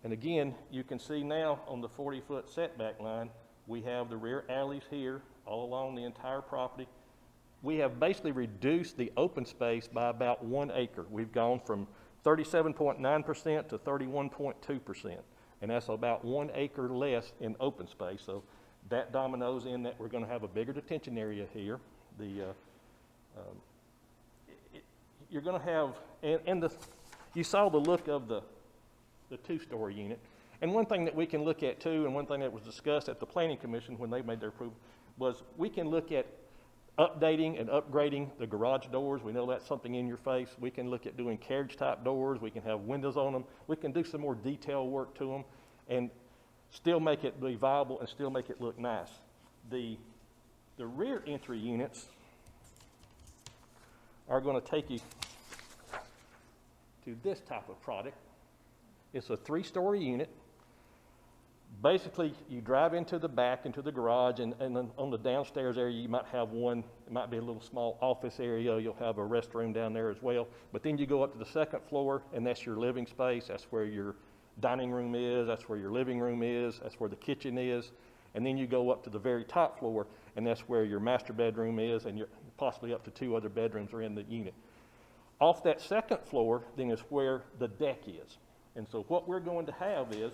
And again, you can see now on the 40-foot setback line, we have the rear alleys here all along the entire property. We have basically reduced the open space by about 1 acre. We've gone from 37.9% to 31.2%. And that's about 1 acre less in open space. So that dominoes in that we're going to have a bigger detention area here. You're going to have, you saw the look of the two-story unit. And one thing that we can look at too, and one thing that was discussed at the Planning Commission when they made their approval, was we can look at updating and upgrading the garage doors. We know that's something in your face. We can look at doing carriage type doors. We can have windows on them. We can do some more detail work to them and still make it be viable and still make it look nice. The rear entry units are going to take you to this type of product. It's a 3-story unit. Basically, you drive into the back, into the garage, and then on the downstairs area, you might have one, it might be a little small office area. You'll have a restroom down there as well. But then you go up to the 2nd floor, and that's your living space. That's where your dining room is. That's where your living room is. That's where the kitchen is. And then you go up to the very top floor, and that's where your master bedroom is, and possibly up to 2 other bedrooms are in the unit. Off that 2nd floor, then, is where the deck is. And so what we're going to have is,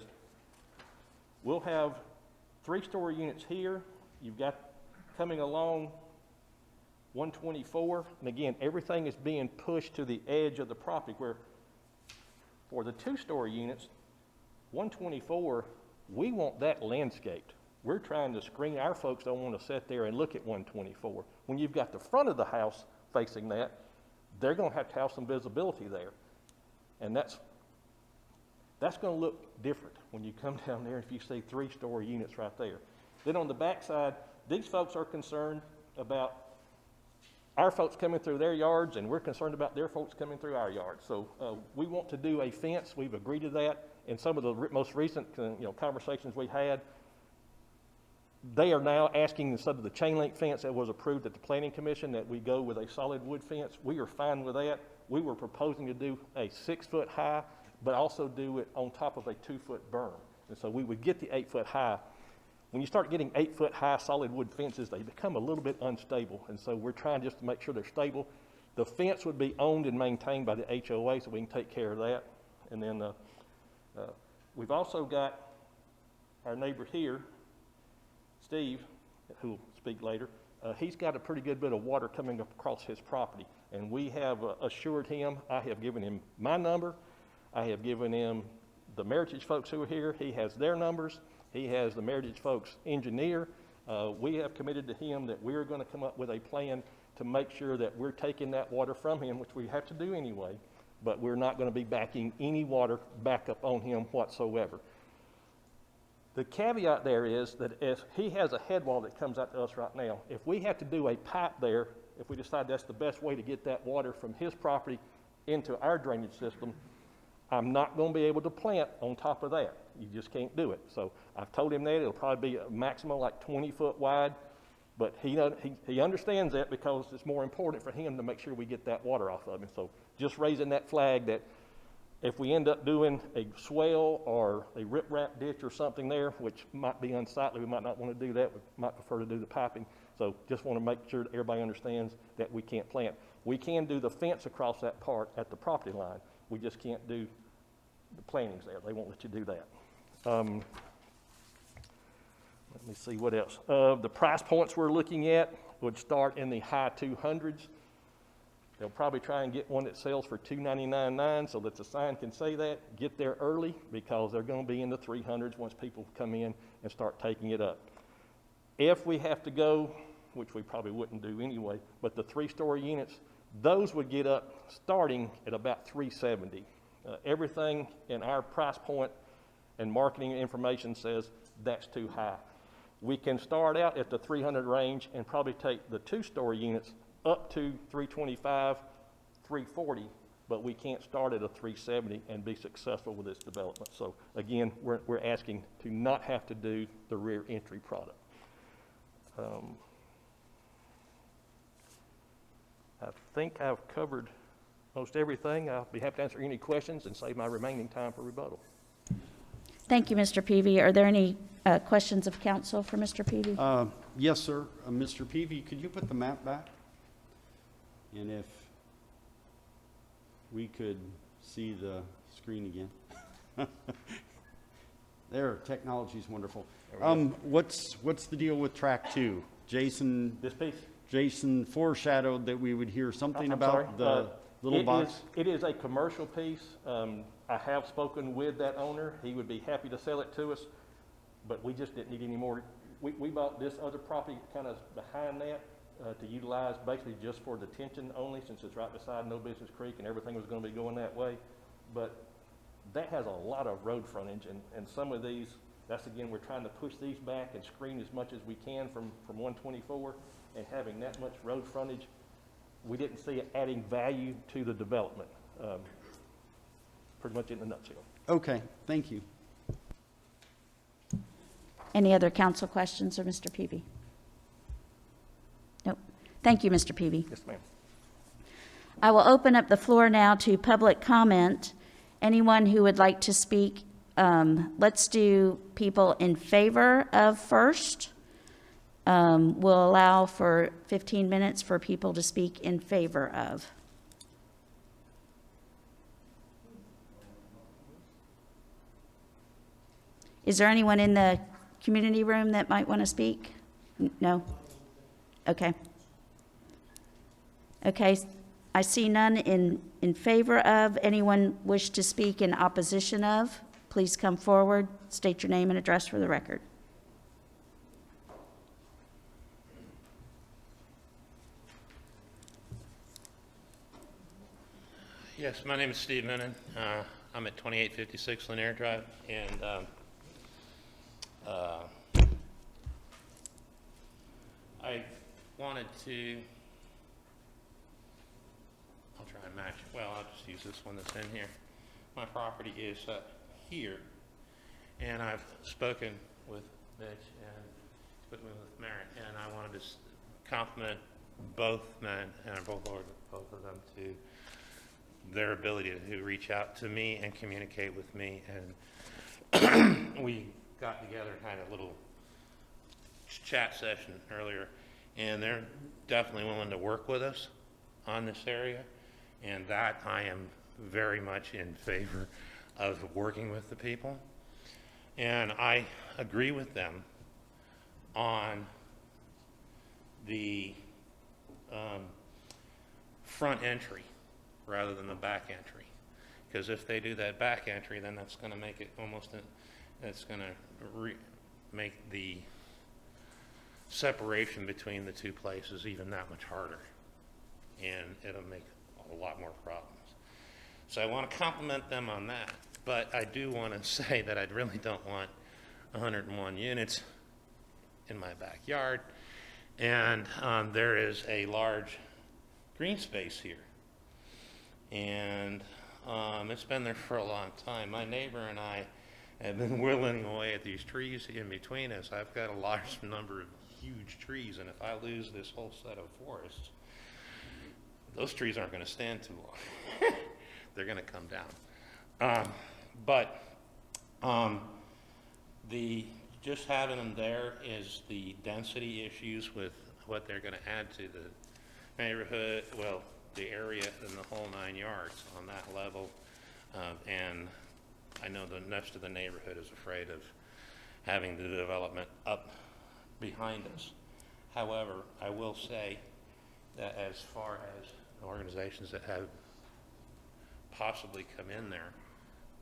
we'll have 3-story units here. You've got coming along 124. And again, everything is being pushed to the edge of the property, where for the 2-story units, 124 We want that landscaped. We're trying to screen, our folks don't want to sit there and look at 124. When you've got the front of the house facing that, they're going to have some visibility there. And that's going to look different when you come down there if you see 3-story units right there. Then on the back side, these folks are concerned about our folks coming through their yards, and we're concerned about their folks coming through our yards. So we want to do a fence. We've agreed to that. In some of the most recent conversations we had, they are now asking, instead of the chain link fence that was approved at the Planning Commission, that we go with a solid wood fence. We are fine with that. We were proposing to do a 6-foot high, but also do it on top of a 2-foot berm. And so we would get the 8-foot high. When you start getting 8-foot high solid wood fences, they become a little bit unstable. And so we're trying just to make sure they're stable. The fence would be owned and maintained by the HOA, so we can take care of that. And then we've also got our neighbor here, Steve, who will speak later. He's got a pretty good bit of water coming up across his property. And we have assured him, I have given him my number. I have given him the Meritage folks who are here. He has their numbers. He has the Meritage folks engineer. We have committed to him that we're going to come up with a plan to make sure that we're taking that water from him, which we have to do anyway, but we're not going to be backing any water back up on him whatsoever. The caveat there is that if he has a head wall that comes out to us right now, if we have to do a pipe there, if we decide that's the best way to get that water from his property into our drainage system, I'm not going to be able to plant on top of that. You just can't do it. So I've told him that it'll probably be a maximum like 20 foot wide, but he understands that because it's more important for him to make sure we get that water off of him. So just raising that flag that if we end up doing a swale or a riprap ditch or something there, which might be unsightly, we might not want to do that. We might prefer to do the piping. So just want to make sure that everybody understands that we can't plant. We can do the fence across that part at the property line. We just can't do the plantings there. They won't let you do that. Let me see what else. The price points we're looking at would start in the high 200s. They'll probably try and get one that sells for $299.9 so that the sign can say that. Get there early because they're going to be in the 300s once people come in and start taking it up. If we have to go, which we probably wouldn't do anyway, but the 3-story units, those would get up starting at about $370. Everything in our price point and marketing information says that's too high. We can start out at the 300 range and probably take the 2-story units up to 325, 340, but we can't start at a 370 and be successful with this development. So again, we're asking to not have to do the rear entry product. I think I've covered most everything. I'll be happy to answer any questions and save my remaining time for rebuttal. Thank you, Mr. Peavy. Are there any questions of council for Mr. Peavy? Yes, sir. Mr. Peavy, could you put the map back? And if we could see the screen again. There, technology's wonderful. What's the deal with track 2? This piece? Jason foreshadowed that we would hear something I'm about sorry. the little box. It is a commercial piece. I have spoken with that owner. He would be happy to sell it to us, but we just didn't need any more. We bought this other property kind of behind that to utilize basically just for detention only, since it's right beside No Business Creek and everything was going to be going that way. But that has a lot of road frontage, and some of these, that's again, we're trying to push these back and screen as much as we can from 124, and having that much road frontage, we didn't see it adding value to the development, pretty much in a nutshell. Okay, thank you. Any other council questions of Mr. Peavy? Nope. Thank you, Mr. Peavy. Yes, ma'am. I will open up the floor now to public comment. Anyone who would like to speak, let's do people in favor of first. We'll allow for 15 minutes for people to speak in favor of. Is there anyone in the community room that might want to speak? No? Okay. Okay, I see none in favor of. Anyone wish to speak in opposition of? Please please come forward, state your name and address for the record. Yes, my name is Steve Menon. I'm at 2856 Lanier Drive, and I wanted to, I'll try and match, well, I'll just use this one that's in here. My property is here, and I've spoken with Mitch and spoken with Merritt, and I wanted to compliment both men, and both of them, to their ability to reach out to me and communicate with me. And we got together and had a little chat session earlier, and they're definitely willing to work with us on this area, and that I am very much in favor of working with the people. And I agree with them on the front entry rather than the back entry, because if they do that back entry, then that's going to make it almost, that's going to make the separation between the two places even that much harder, and it'll make a lot more problems. So I want to compliment them on that, but I do want to say that I really don't want 101 units in my backyard, and there is a large green space here, and it's been there for a long time. My neighbor and I have been whittling away at these trees in between us. I've got a large number of huge trees, and if I lose this whole set of forests, those trees aren't going to stand too long. They're going to come down. Just having them there is the density issues with what they're going to add to the neighborhood, well, the area and the whole 9 yards on that level. And I know the rest of the neighborhood is afraid of having the development up behind us. However, I will say that as far as organizations that have possibly come in there,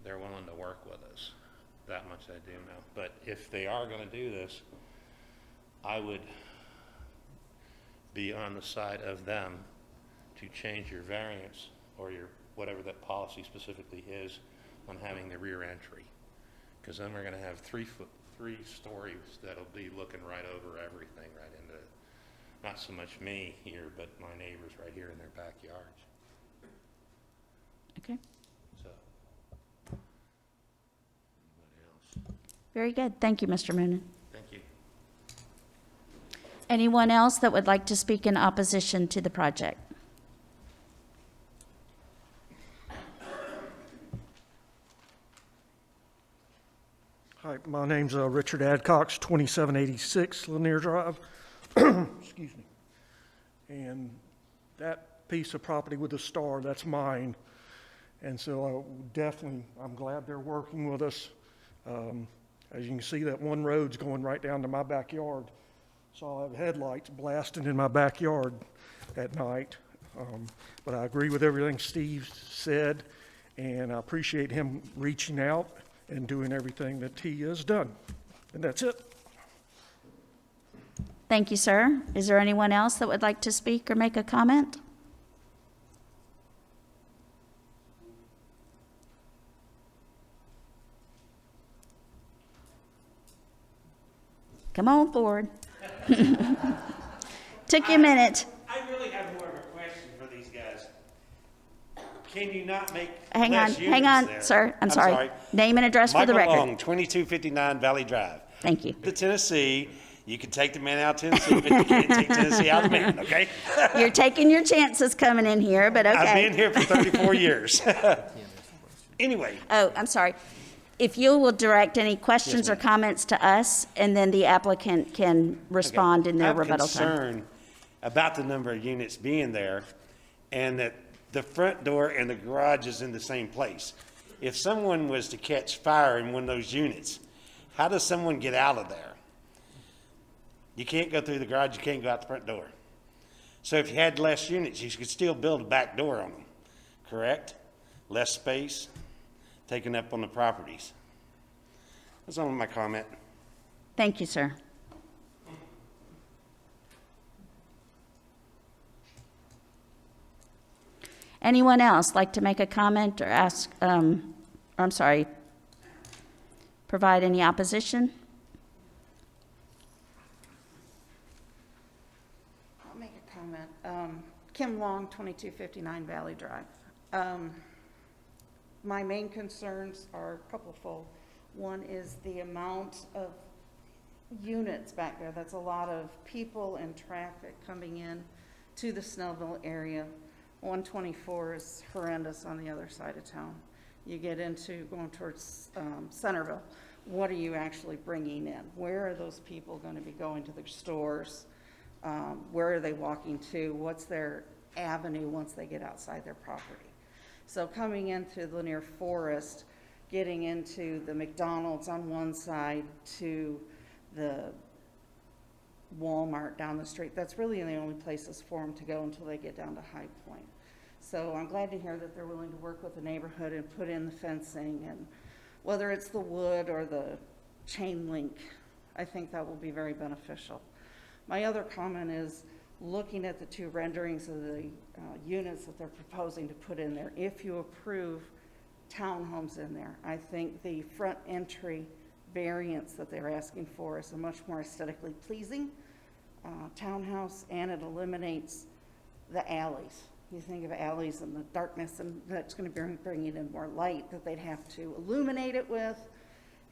they're willing to work with us. That much I do know. But if they are going to do this, I would be on the side of them to change your variance or your whatever that policy specifically is on having the rear entry, because then we're going to have three stories that'll be looking right over everything, right into not so much me here, but my neighbors right here in their backyards. Okay. So, anybody else? Very good. Thank you, Mr. Moonen. Thank you. Anyone else that would like to speak in opposition to the project? Hi, my name's Richard Adcox, 2786 Lanier Drive. Excuse me. And that piece of property with the star, that's mine. And so I'm glad they're working with us. As you can see, that one road's going right down to my backyard. So I'll have headlights blasting in my backyard at night. But I agree with everything Steve said, and I appreciate him reaching out and doing everything that he has done. And that's it. Thank you, sir. Is there anyone else that would like to speak or make a comment? Come on forward. Took you a minute. I really have more of a question for these guys. Can you not make Hang on, there? sir. I'm sorry. Name and address for the record. Michael Long, 2259 Valley Drive. Thank you. The Tennessee, you can take the man out of Tennessee, but you can't take Tennessee out of the man, okay? You're taking your chances coming in here, but okay. I've been here for 34 years. Anyway. Oh, I'm sorry. If you will direct any questions or comments to us, and then the applicant can respond in their rebuttal time. I'm concerned about the number of units being there, and that the front door and the garage is in the same place. If someone was to catch fire in one of those units, how does someone get out of there? You can't go through the garage, you can't go out the front door. So if you had less units, you could still build a back door on them, correct? Less space taken up on the properties. That's all my comment. Thank you, sir. Anyone else like to make a comment or ask, provide any opposition? I'll make a comment. Kim Long, 2259 Valley Drive. My main concerns are a couple-fold. One is the amount of units back there. That's a lot of people and traffic coming in to the Snellville area. 124 is horrendous on the other side of town. You get into going towards Centerville. What are you actually bringing in? Where are those people going to be going to the stores? Where are they walking to? What's their avenue once they get outside their property? So coming into the Lanier Forest, getting into the McDonald's on one side to the Walmart down the street, that's really the only places for them to go until they get down to High Point. So I'm glad to hear that they're willing to work with the neighborhood and put in the fencing, and whether it's the wood or the chain link, I think that will be very beneficial. My other comment is looking at the two renderings of the units that they're proposing to put in there. If you approve townhomes in there, I think the front entry variance that they're asking for is a much more aesthetically pleasing townhouse, and it eliminates the alleys. You think of alleys and the darkness, and that's going to be bringing in more light that they'd have to illuminate it with.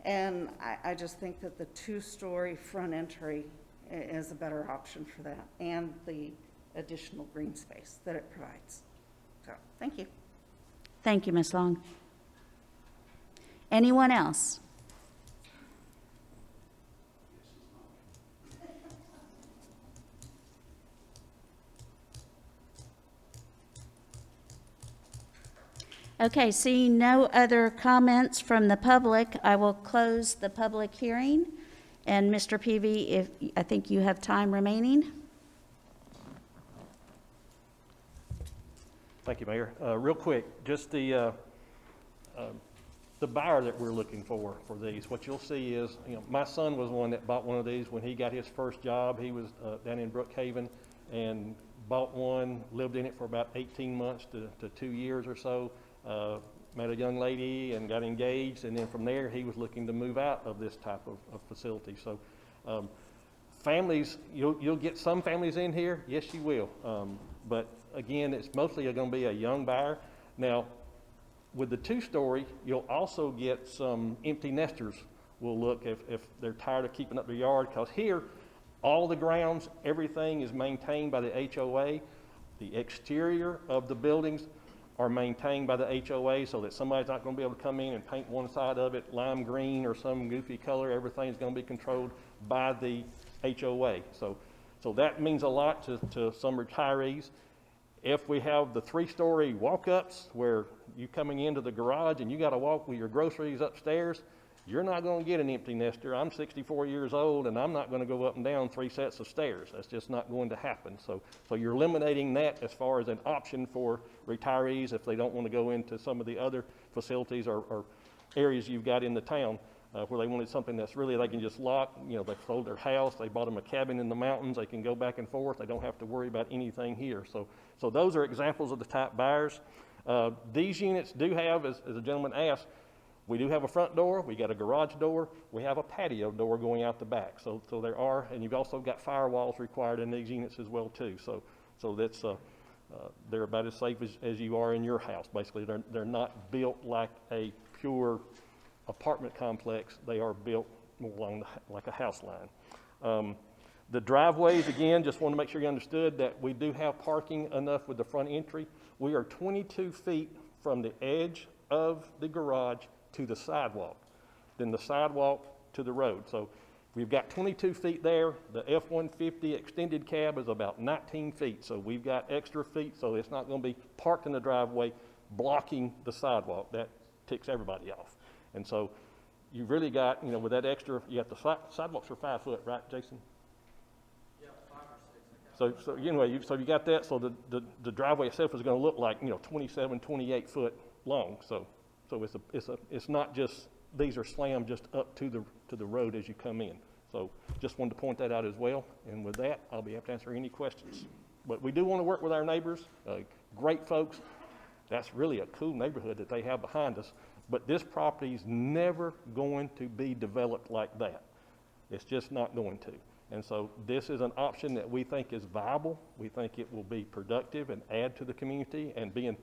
And I just think that the two-story front entry is a better option for that, and the additional green space that it provides. So, thank you. Thank you, Ms. Long. Anyone else? Okay, seeing no other comments from the public, I will close the public hearing. And Mr. Peavy, I think you have time remaining. Thank you, Mayor. Real quick, just the buyer that we're looking for these. What you'll see is, my son was one that bought one of these when he got his first job. He was down in Brookhaven and bought one, lived in it for about 18 months to 2 years or so. Met a young lady and got engaged, and then from there he was looking to move out of this type of facility. So families, you'll get some families in here, yes you will, but again, it's mostly going to be a young buyer. Now with the two-story, you'll also get some empty nesters will look if they're tired of keeping up their yard, because here all the grounds, everything is maintained by the HOA. The exterior of the buildings are maintained by the HOA, so that somebody's not going to be able to come in and paint one side of it lime green or some goofy color. Everything's going to be controlled by the HOA. So that means a lot to some retirees. If we have the three-story walk-ups where you coming into the garage and you got to walk with your groceries upstairs, you're not going to get an empty nester. I'm 64 years old, and I'm not going to go up and down 3 sets of stairs. That's just not going to happen. So you're eliminating that as far as an option for retirees if they don't want to go into some of the other facilities or areas you've got in the town where they wanted something that's really, they can just lock. They sold their house, they bought them a cabin in the mountains, they can go back and forth. They don't have to worry about anything here. So those are examples of the type buyers. These units do have, as the gentleman asked, we do have a front door, we got a garage door, we have a patio door going out the back. So there are, and you've also got firewalls required in these units as well too. So that's they're about as safe as you are in your house. Basically, they're not built like a pure apartment complex. They are built more along like a house line. The driveways, again, just want to make sure you understood that we do have parking enough with the front entry. We are 22 feet from the edge of the garage to the sidewalk, then the sidewalk to the road. So we've got 22 feet there. The F-150 extended cab is about 19 feet. So we've got extra feet, so it's not going to be parked in the driveway blocking the sidewalk. That ticks everybody off. And so you've really got, with that extra, you got the sidewalks are 5 foot, right, Jason? Yeah, 5 or 6. So anyway, so you got that. So the driveway itself is going to look like 27, 28 foot long. So it's not just these are slammed just up to the road as you come in. So just wanted to point that out as well. And with that, I'll be happy to answer any questions. But we do want to work with our neighbors, great folks. That's really a cool neighborhood that they have behind us. But this property is never going to be developed like that. It's just not going to. And so this is an option that we think is viable. We think it will be productive and add to the community, and being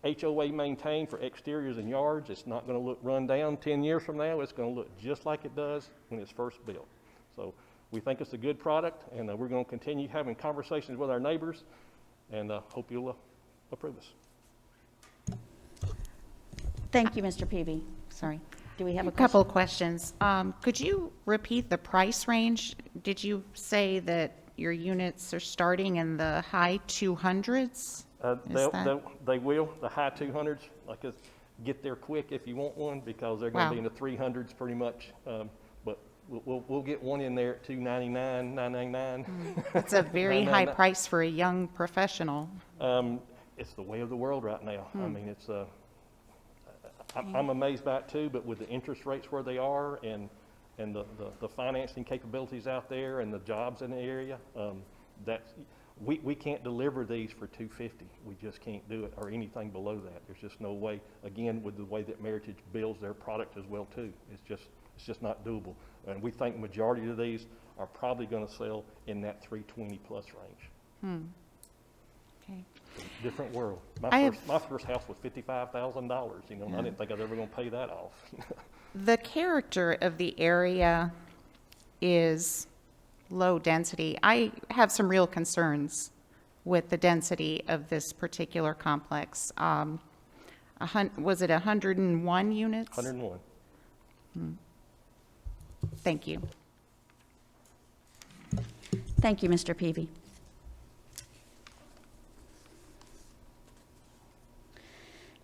HOA maintained for exteriors and yards, it's not going to look run down 10 years from now. It's going to look just like it does when it's first built. So we think it's a good product, and we're going to continue having conversations with our neighbors, and hope you'll approve us. Thank you, Mr. Peavy. Sorry. Do we have A a couple question? of questions. Could you repeat the price range? Did you say that your units are starting in the high 200s? They will, the high 200s, like get there quick if you want one, because they're going to be in the 300s pretty much. But we'll get one in there at $299, $999. That's a very high price for a young professional. It's the way of the world right now. I mean, it's I'm amazed by it too, but with the interest rates where they are, and the financing capabilities out there, and the jobs in the area, we can't deliver these for $250. We just can't do it, or anything below that. There's just no way. Again, with the way that Meritage builds their product as well too, it's just not doable. And we think majority of these are probably going to sell in that 320 plus range. Okay. Different world. My first house was $55,000. You know, I didn't think I was ever going to pay that off. The character of the area is low density. I have some real concerns with the density of this particular complex. Was it 101 units? 101. Thank you. Thank you, Mr. Peavy.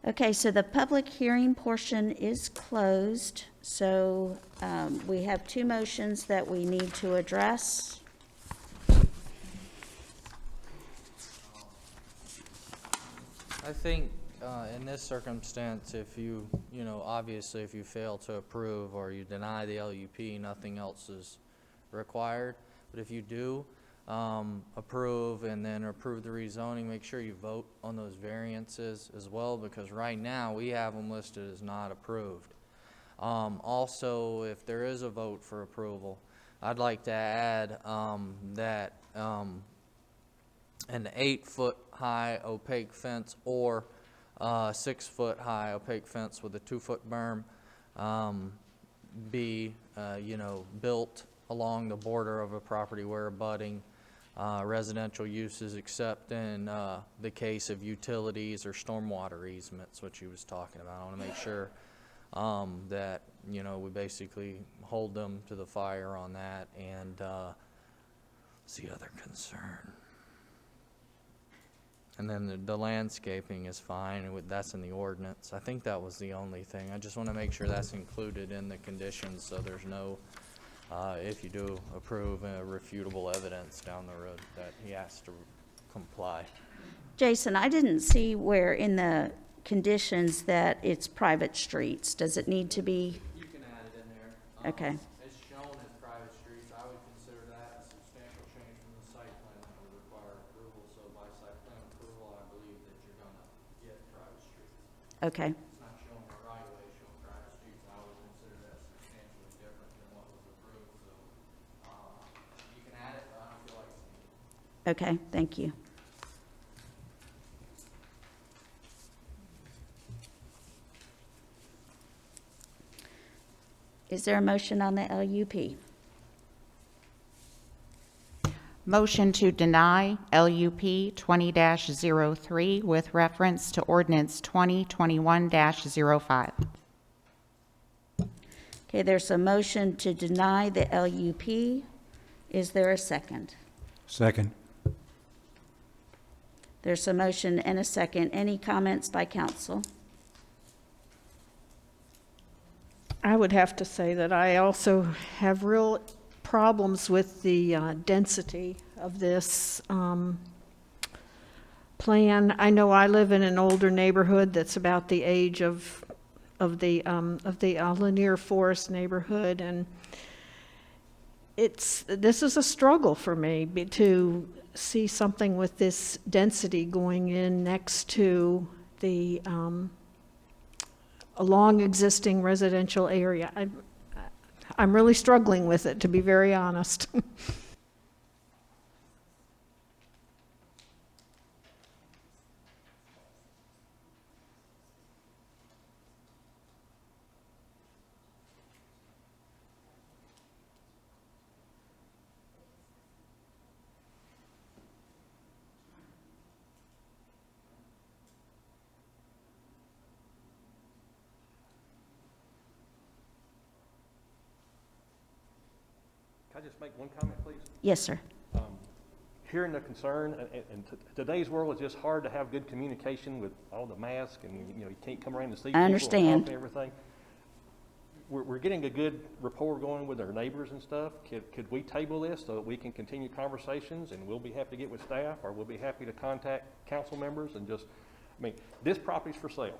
Okay, so the public hearing portion is closed. So we have two motions that we need to address. I think in this circumstance, if obviously if you fail to approve or you deny the LUP, nothing else is required. But if you do approve and then approve the rezoning, make sure you vote on those variances as well, because right now we have them listed as not approved. Also, if there is a vote for approval, I'd like to add that an 8-foot high opaque fence or 6-foot high opaque fence with a 2-foot berm be built along the border of a property where abutting residential uses, except in the case of utilities or stormwater easements, which he was talking about. I want to make sure that we basically hold them to the fire on that. And what's the other concern? And then the landscaping is fine, and that's in the ordinance. I think that was the only thing. I just want to make sure that's included in the conditions, so there's no, if you do approve, refutable evidence down the road that he has to comply. Jason, I didn't see where in the conditions that it's private streets. Does it need to be? You can add it in there. Okay. It's shown as private streets. I would consider that a substantial change from the site plan that would require approval. So by site plan approval, I believe that you're going to get private streets. Okay. It's not showing a right of way, it's showing private streets. I would consider that substantially different than what was approved. So you can add it, but I don't feel like it's needed. Okay, thank you. Is there a motion on the LUP? Motion to deny LUP 20-03 with reference to ordinance 2021-05. Okay, there's a motion to deny the LUP. Is there a second? Second. There's a motion and a second. Any comments by council? I would have to say that I also have real problems with the density of this plan. I know I live in an older neighborhood that's about the age of the Lanier Forest neighborhood, and this is a struggle for me to see something with this density going in next to a long existing residential area. I'm really struggling with it, to be very honest. Can I just make one comment, please? Yes, sir. Hearing the concern, and today's world is just hard to have good communication with all the masks, and you can't come around to see people. I understand. And talk to everything. We're getting a good rapport going with our neighbors and stuff. Could we table this so that we can continue conversations, and we'll be happy to get with staff, or we'll be happy to contact council members and just, this property's for sale.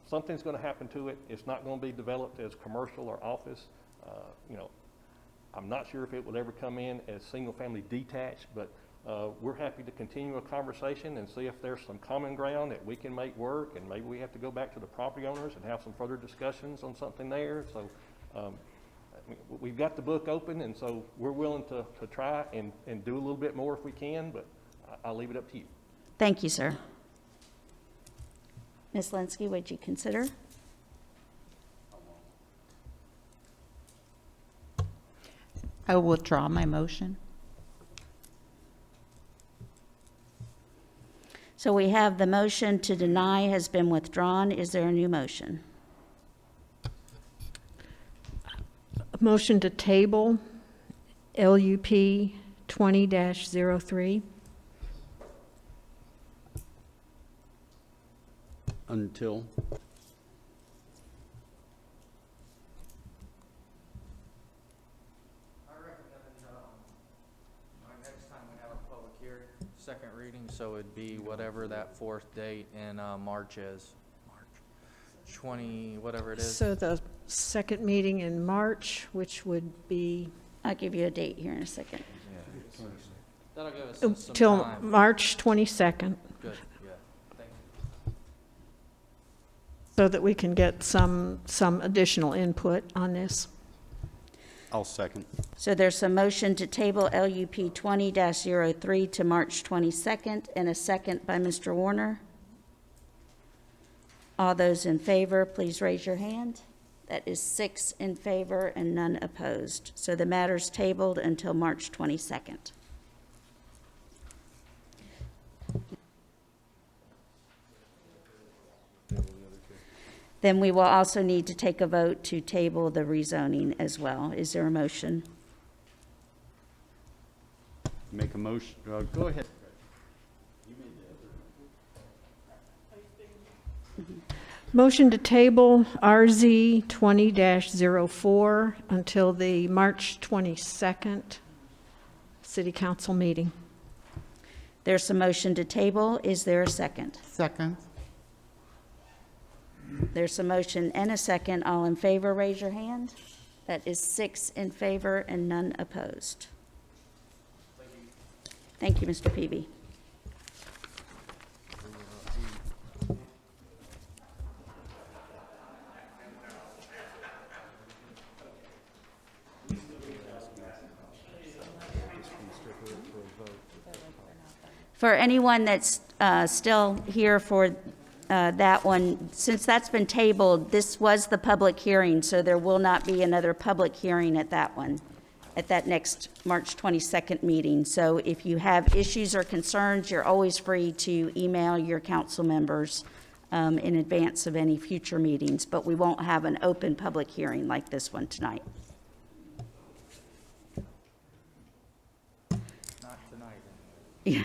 Something's going to happen to it. It's not going to be developed as commercial or office. I'm not sure if it will ever come in as single-family detached, but we're happy to continue a conversation and see if there's some common ground that we can make work, and maybe we have to go back to the property owners and have some further discussions on something there. So we've got the book open, and so we're willing to try and do a little bit more if we can, but I'll leave it up to you. Thank you, sir. Ms. Linsky, would you consider? I will withdraw my motion. So we have the motion to deny has been withdrawn. Is there a new motion? A motion to table LUP 20-03. Until? Second reading, so it'd be whatever that fourth date in March is. March 20, whatever it is. So the second meeting in March, which would be I'll give you a date here in a second. Yeah. That'll give us some till time. March 22nd, Good, yeah. Thank you. so that we can get some additional input on this. I'll second. So there's a motion to table LUP 20-03 to March 22nd, and a second by Mr. Warner. All those in favor, please raise your hand. That is 6 in favor and none opposed. So the matter's tabled until March 22nd. Then we will also need to take a vote to table the rezoning as well. Is there a motion? Make a motion, go ahead. Motion to table RZ 20-04 until the March 22nd City Council meeting. There's a motion to table. Is there a second? Second. There's a motion and a second. All in favor, raise your hand. That is 6 in favor and none opposed. Thank you, Mr. Peavy. For anyone that's still here for that one, since that's been tabled, this was the public hearing, so there will not be another public hearing at that one, at that next March 22nd meeting. So if you have issues or concerns, you're always free to email your council members in advance of any future meetings, but we won't have an open public hearing like this one tonight. Not tonight. Yeah.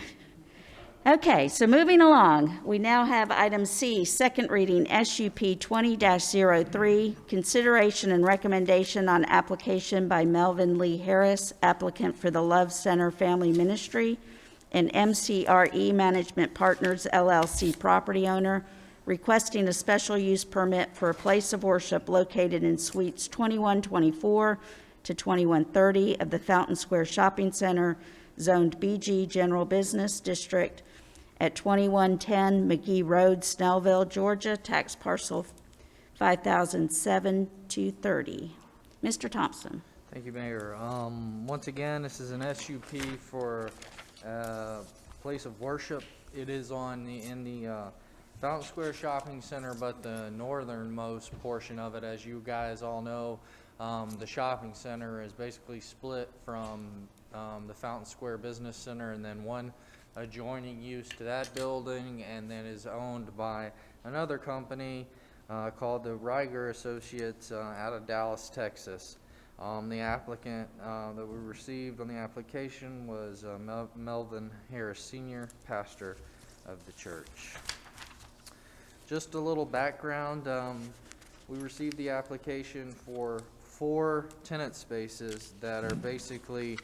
Okay, so moving along, we now have item C, second reading, SUP 20-03, consideration and recommendation on application by Melvin Lee Harris, applicant for the Love Center Family Ministry, and MCRE Management Partners LLC property owner requesting a special use permit for a place of worship located in Suites 2124 to 2130 of the Fountain Square Shopping Center, zoned BG General Business District at 2110 McGee Road, Snellville, Georgia, tax parcel 5007-230. Mr. Thompson. Thank you, Mayor. Once again, this is an SUP for place of worship. It is in the Fountain Square Shopping Center, but the northernmost portion of it, as you guys all know, the shopping center is basically split from the Fountain Square Business Center, and then one adjoining use to that building, and then is owned by another company called the Riger Associates out of Dallas, Texas. The applicant that we received on the application was Melvin Harris Sr., pastor of the church. Just a little background, we received the application for 4 tenant spaces that are basically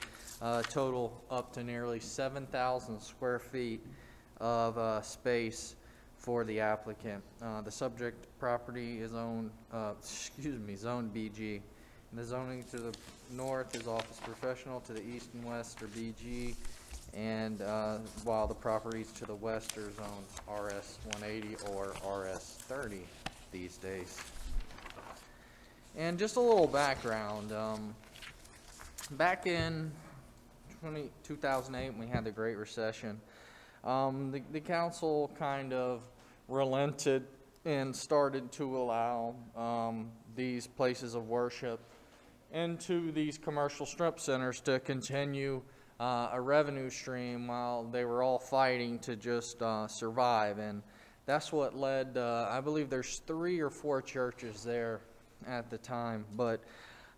total up to nearly 7,000 square feet of space for the applicant. The subject property is zoned BG. And the zoning to the north is office professional, to the east and west are BG, and while the properties to the west are zoned RS 180 or RS 30 these days. And just a little background, back in 2008 when we had the Great Recession, the council kind of relented and started to allow these places of worship into these commercial strip centers to continue a revenue stream while they were all fighting to just survive. And that's what led, I believe there's 3 or 4 churches there at the time. But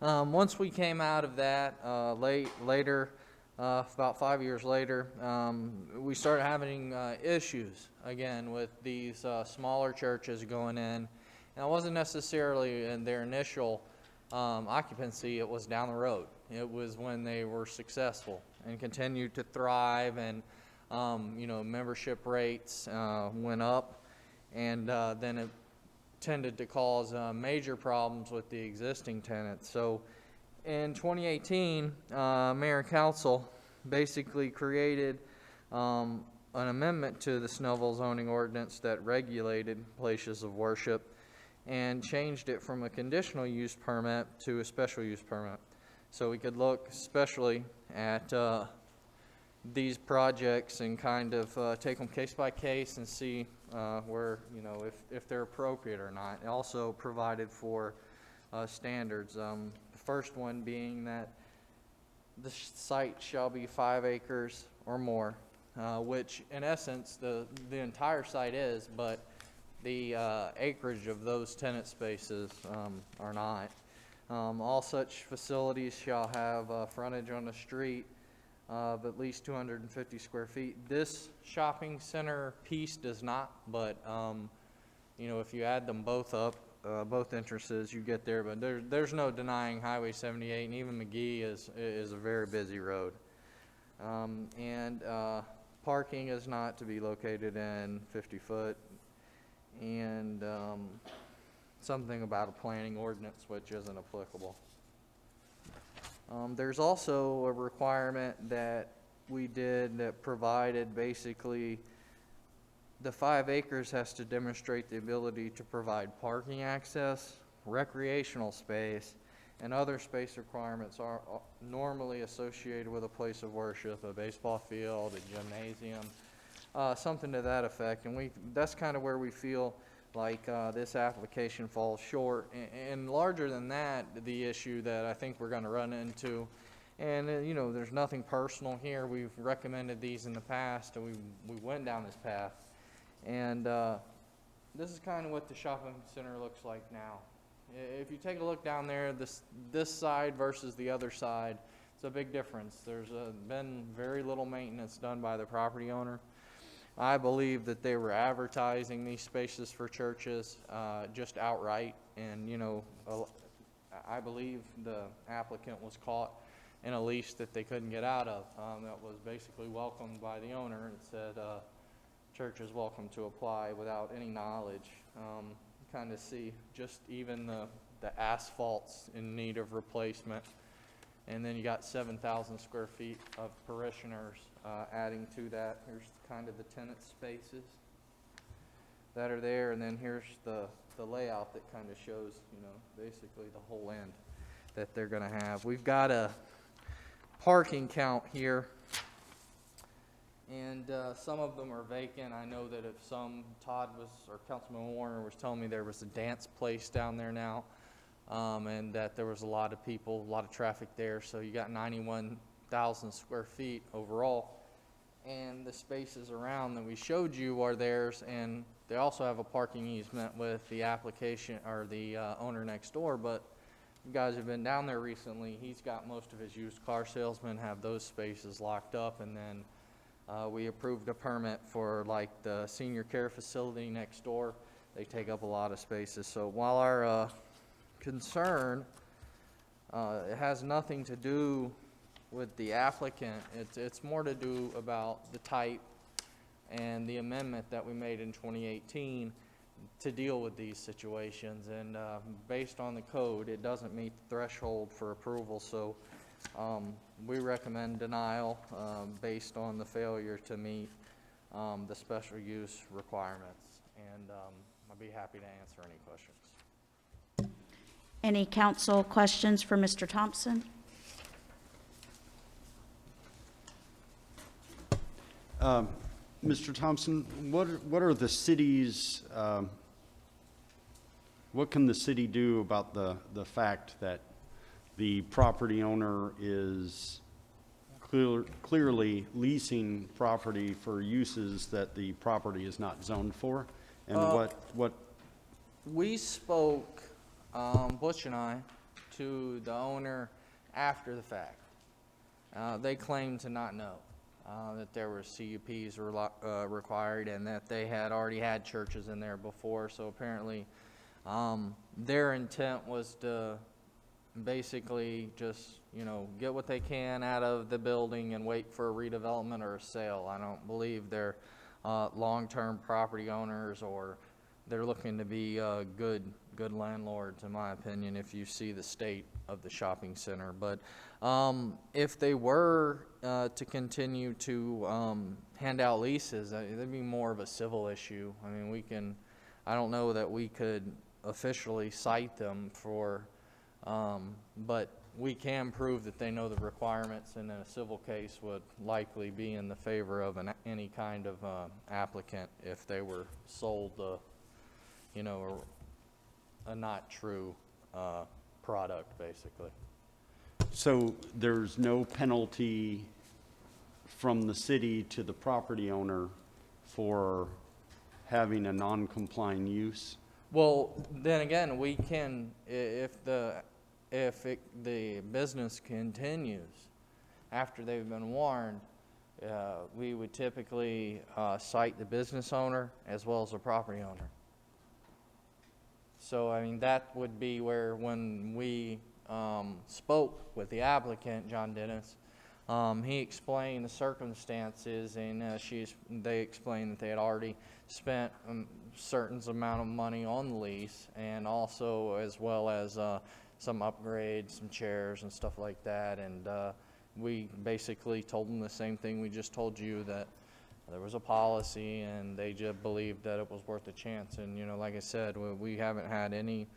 once we came out of that, later, about 5 years later, we started having issues again with these smaller churches going in. And it wasn't necessarily in their initial occupancy, it was down the road. It was when they were successful and continued to thrive, and membership rates went up, and then it tended to cause major problems with the existing tenants. So in 2018, Mayor and Council basically created an amendment to the Snellville zoning ordinance that regulated places of worship, and changed it from a conditional use permit to a special use permit. So we could look especially at these projects and kind of take them case by case and see where, if they're appropriate or not. It also provided for standards. The first one being that the site shall be 5 acres or more, which in essence the entire site is, but the acreage of those tenant spaces are not. All such facilities shall have frontage on the street of at least 250 square feet. This shopping center piece does not, but if you add them both up, both entrances, you get there. But there's no denying Highway 78, and even McGee is a very busy road. Parking is not to be located in 50-foot. And something about a planning ordinance which isn't applicable. There's also a requirement that we did that provided basically the 5 acres has to demonstrate the ability to provide parking access, recreational space, and other space requirements are normally associated with a place of worship, a baseball field, a gymnasium, something to that effect. And that's kind of where we feel like this application falls short. And larger than that, the issue that I think we're going to run into, and there's nothing personal here. We've recommended these in the past, and we went down this path. And this is kind of what the shopping center looks like now. If you take a look down there, this side versus the other side, it's a big difference. There's been very little maintenance done by the property owner. I believe that they were advertising these spaces for churches just outright, and I believe the applicant was caught in a lease that they couldn't get out of. That was basically welcomed by the owner and said, church is welcome to apply without any knowledge. Kind of see just even the asphalt's in need of replacement. And then you got 7,000 square feet of parishioners adding to that. Here's kind of the tenant spaces that are there, and then here's the layout that kind of shows, basically the whole end that they're going to have. We've got a parking count here, and some of them are vacant. I know that if Councilman Warner was telling me there was a dance place down there now, and that there was a lot of people, a lot of traffic there. So you got 91,000 square feet overall, and the spaces around that we showed you are theirs, and they also have a parking easement with the application or the owner next door. But you guys have been down there recently. He's got most of his used car salesmen have those spaces locked up, and then we approved a permit for like the senior care facility next door. They take up a lot of spaces. So while our concern, it has nothing to do with the applicant. It's more to do about the type and the amendment that we made in 2018 to deal with these situations. And based on the code, it doesn't meet the threshold for approval. So we recommend denial based on the failure to meet the special use requirements. And I'd be happy to answer any questions. Any council questions for Mr. Thompson? Mr. Thompson, what are the city's, what can the city do about the fact that the property owner is clearly leasing property for uses that the property is not zoned for? And what? We spoke, Butch and I, to the owner after the fact. They claimed to not know that there were CUPs required and that they had already had churches in there before. So apparently their intent was to basically just, get what they can out of the building and wait for a redevelopment or a sale. I don't believe they're long-term property owners, or they're looking to be good landlords, in my opinion, if you see the state of the shopping center. But if they were to continue to hand out leases, that'd be more of a civil issue. I mean, I don't know that we could officially cite them for, but we can prove that they know the requirements, and then a civil case would likely be in the favor of any kind of applicant if they were sold a not true product, basically. So there's no penalty from the city to the property owner for having a non-complying use? Well, then again, we can, if the business continues after they've been warned, we would typically cite the business owner as well as the property owner. So, I mean, that would be where, when we spoke with the applicant, John Dennis, he explained the circumstances, and they explained that they had already spent a certain amount of money on the lease, and also as well as some upgrades, some chairs and stuff like that. And we basically told them the same thing we just told you, that there was a policy and they just believed that it was worth a chance. And, like I said, we haven't had any,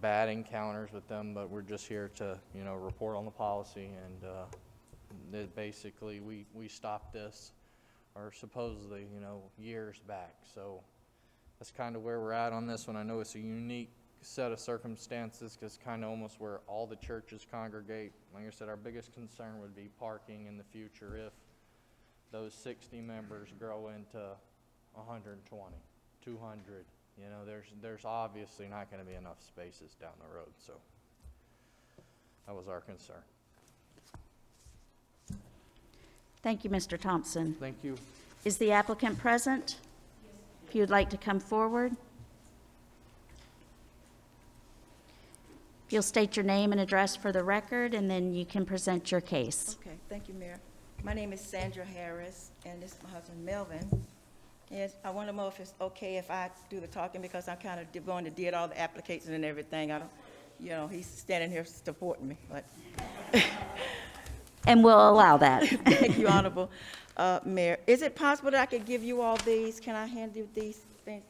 bad encounters with them, but we're just here to, report on the policy. And basically we stopped this, or supposedly, years back. So that's kind of where we're at on this one. I know it's a unique set of circumstances, because kind of almost where all the churches congregate. Like I said, our biggest concern would be parking in the future if those 60 members grow into 120, 200. There's obviously not going to be enough spaces down the road. So that was our concern. Thank you, Mr. Thompson. Thank you. Is the applicant present? If you would like to come forward. If you'll state your name and address for the record, and then you can present your case. Okay, thank you, Mayor. My name is Sandra Harris, and this is my husband, Melvin. Yes, I want to know if it's okay if I do the talking, because I'm kind of going to did all the applications and everything. I don't, you know, he's standing here supporting me, but. And we'll allow that. Thank you, Honorable Mayor. Is it possible that I could give you all these? Can I hand you these things?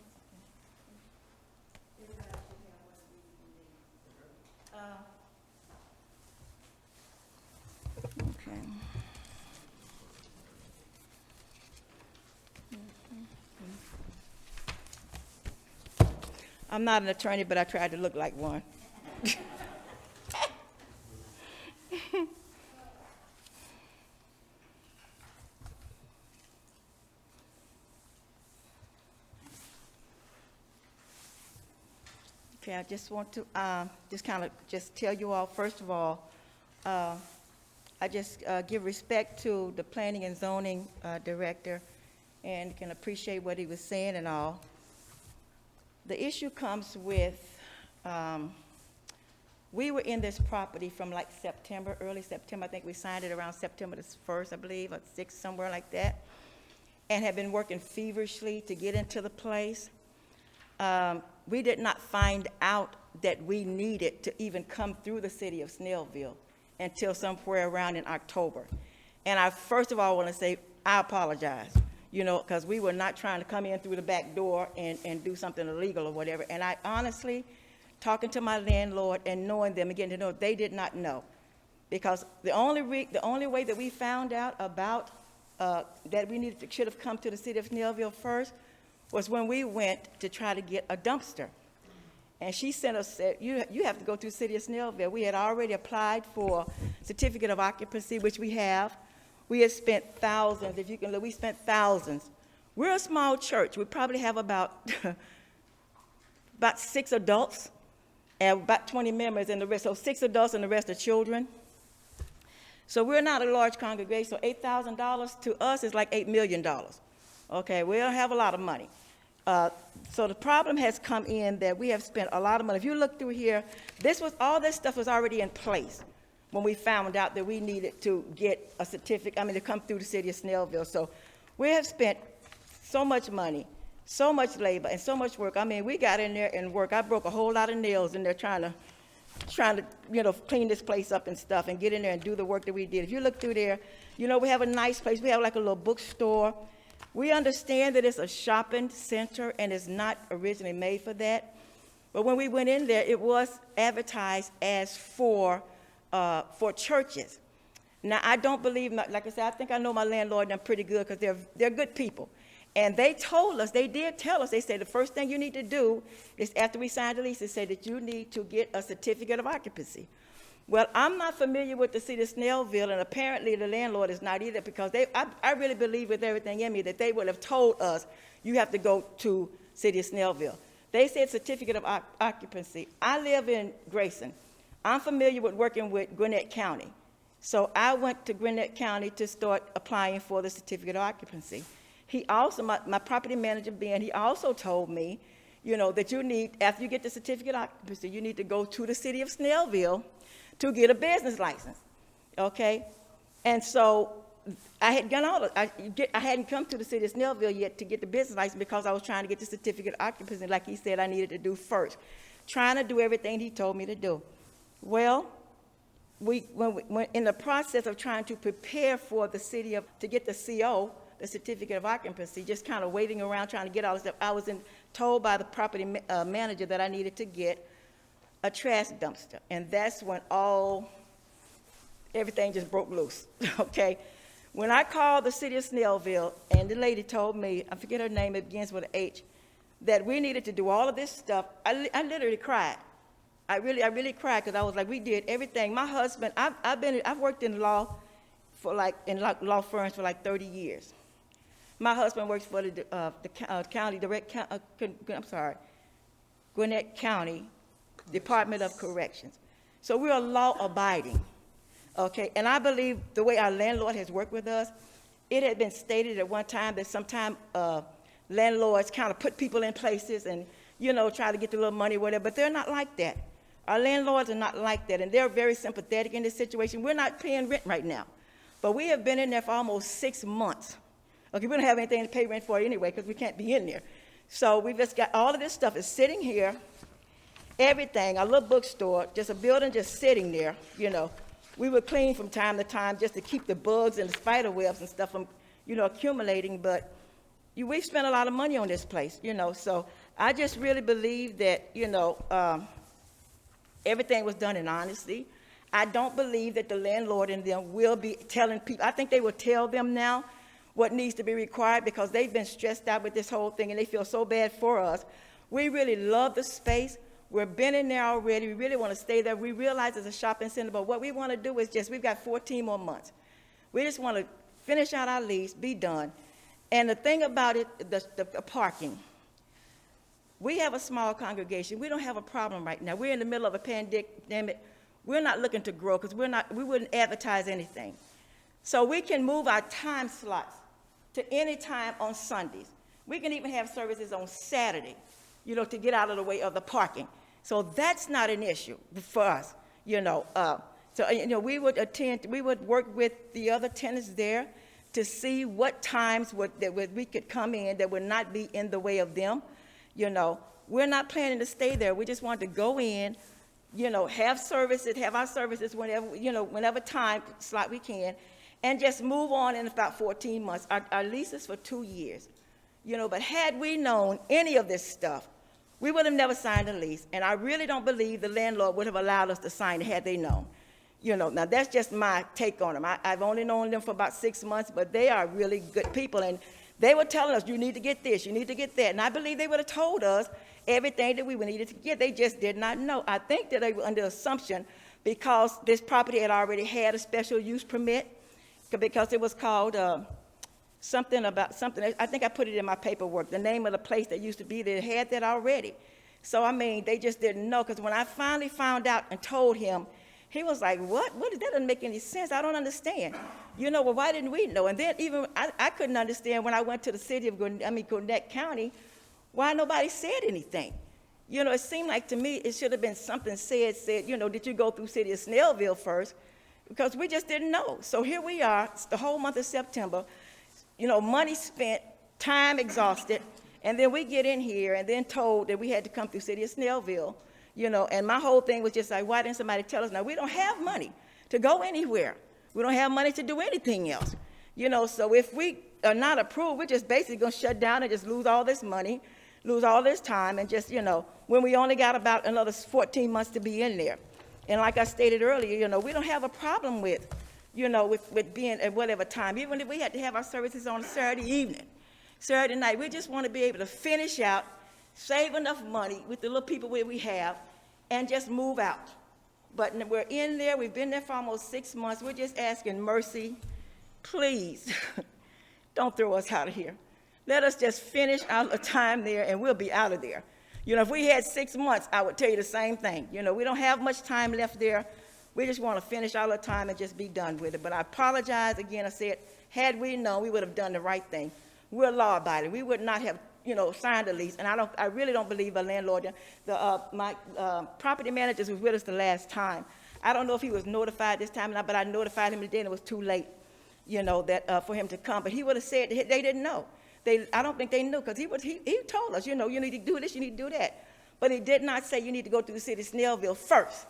Okay. I'm not an attorney, but I tried to look like one. Okay, I just want to just kind of just tell you all, first of all, I just give respect to the planning and zoning director and can appreciate what he was saying and all. The issue comes with, we were in this property from like September, early September. I think we signed it around September the 1st, I believe, or 6th, somewhere like that, and have been working feverishly to get into the place. We did not find out that we needed to even come through the city of Snellville until somewhere around in October. And I first of all want to say I apologize, you know, because we were not trying to come in through the back door and do something illegal or whatever. And I honestly, talking to my landlord and knowing them and getting to know, they did not know. Because the only way that we found out about that we should have come to the city of Snellville first was when we went to try to get a dumpster. And she sent us, said, you have to go to the city of Snellville. We had already applied for certificate of occupancy, which we have. We had spent thousands, if you can look, we spent thousands. We're a small church. We probably have about 6 adults and about 20 members and the rest, so 6 adults and the rest are children. So we're not a large congregation, so $8,000 to us is like $8 million. Okay, we don't have a lot of money. So the problem has come in that we have spent a lot of money. If you look through here, all this stuff was already in place when we found out that we needed to get a certificate, to come through the city of Snellville. So we have spent so much money, so much labor, and so much work. We got in there and worked. I broke a whole lot of nails in there trying to, clean this place up and stuff and get in there and do the work that we did. If you look through there, we have a nice place. We have like a little bookstore. We understand that it's a shopping center and it's not originally made for that. But when we went in there, it was advertised as for churches. Now, I don't believe, like I said, I think I know my landlord and them pretty good because they're good people. And they told us, they did tell us, they said the first thing you need to do is after we signed the lease, they said that you need to get a certificate of occupancy. Well, I'm not familiar with the city of Snellville, and apparently the landlord is not either, because I really believe with everything in me that they would have told us you have to go to city of Snellville. They said certificate of occupancy. I live in Grayson. I'm familiar with working with Gwinnett County. So I went to Gwinnett County to start applying for the certificate of occupancy. He also, my property manager, Ben, he also told me, that you need, after you get the certificate of occupancy, you need to go to the city of Snellville to get a business license, okay? And so I had gone I hadn't come to the city of Snellville yet to get the business license because I was trying to get the certificate of occupancy, like he said I needed to do first, trying to do everything he told me to do. Well, when in the process of trying to prepare for the city to get the CO, the certificate of occupancy, just kind of waiting around trying to get all this stuff, I was told by the property manager that I needed to get a trash dumpster, and that's when everything just broke loose, okay? When I called the city of Snellville, and the lady told me, I forget her name, it begins with an H, that we needed to do all of this stuff, I literally cried. I really cried, because I was like, we did everything. My husband, I've worked in law in law firms for like 30 years. My husband works for the Gwinnett County Department of Corrections. So we're law-abiding, okay? And I believe the way our landlord has worked with us, it had been stated at one time that sometimes landlords kind of put people in places and, try to get the little money or whatever, but they're not like that. Our landlords are not like that, and they're very sympathetic in this situation. We're not paying rent right now, but we have been in there for almost 6 months Okay, we don't have anything to pay rent for anyway because we can't be in there. So we just got all of this stuff is sitting here, everything, a little bookstore, just a building just sitting there, you know. We would clean from time to time just to keep the bugs and the spider webs and stuff from, you know, accumulating, but we've spent a lot of money on this place, you know, so I just really believe that, you know, everything was done in honesty. I don't believe that the landlord and them will be telling people. I think they will tell them now what needs to be required because they've been stressed out with this whole thing and they feel so bad for us. We really love the space. We've been in there already. We really want to stay there. We realize it's a shopping center, but what we want to do is just, we've got 14 more months. We just want to finish out our lease, be done. And the thing about it, the parking, we have a small congregation. We don't have a problem right now. We're in the middle of a pandemic. We're not looking to grow because we wouldn't advertise anything. So we can move our time slots to any time on Sundays. We can even have services on Saturday, you know, to get out of the way of the parking. So that's not an issue for us, you know. So, you know, we would work with the other tenants there to see what times we could come in that would not be in the way of them. You know, we're not planning to stay there. We just want to go in, you know, have our services whenever, you know, whenever time slot we can, and just move on in about 14 months. Our lease is for 2 years, you know, but had we known any of this stuff, we would have never signed a lease. And I really don't believe the landlord would have allowed us to sign it had they known. You know, now that's just my take on them. I've only known them for about 6 months, but they are really good people. And they were telling us, you need to get this, you need to get that. And I believe they would have told us everything that we needed to get. They just did not know. I think that they were under assumption because this property had already had a special use permit, because it was called something. I think I put it in my paperwork, the name of the place that used to be there had that already. So, I mean, they just didn't know, because when I finally found out and told him, he was like, what? That doesn't make any sense. I don't understand. You know, well, why didn't we know? And then even I couldn't understand when I went to the city of Gwinnett County, why nobody said anything. You know, it seemed like to me it should have been something said, you know, did you go through city of Snellville first? Because we just didn't know. So here we are, it's the whole month of September, you know, money spent, time exhausted, and then we get in here and then told that we had to come through city of Snellville. You know, and my whole thing was just like, why didn't somebody tell us? Now, we don't have money to go anywhere. We don't have money to do anything else. You know, so if we are not approved, we're just basically going to shut down and just lose all this money, lose all this time, and just, you know, when we only got about another 14 months to be in there. And like I stated earlier, you know, we don't have a problem with, you know, with being at whatever time. Even if we had to have our services on a Saturday evening, Saturday night, we just want to be able to finish out, save enough money with the little people we have, and just move out. But we're in there. We've been there for almost 6 months. We're just asking mercy. Please, don't throw us out of here. Let us just finish our time there, and we'll be out of there. You know, if we had 6 months, I would tell you the same thing. You know, we don't have much time left there. We just want to finish our time and just be done with it. But I apologize again. I said, had we known, we would have done the right thing. We're law-abiding. We would not have, you know, signed a lease. And I really don't believe a landlord. My property manager was with us the last time. I don't know if he was notified this time or not, but I notified him today and it was too late, you know, that for him to come. But he would have said they didn't know. I don't think they knew, because he told us, you know, you need to do this, you need to do that. But he did not say you need to go through the city of Snellville first.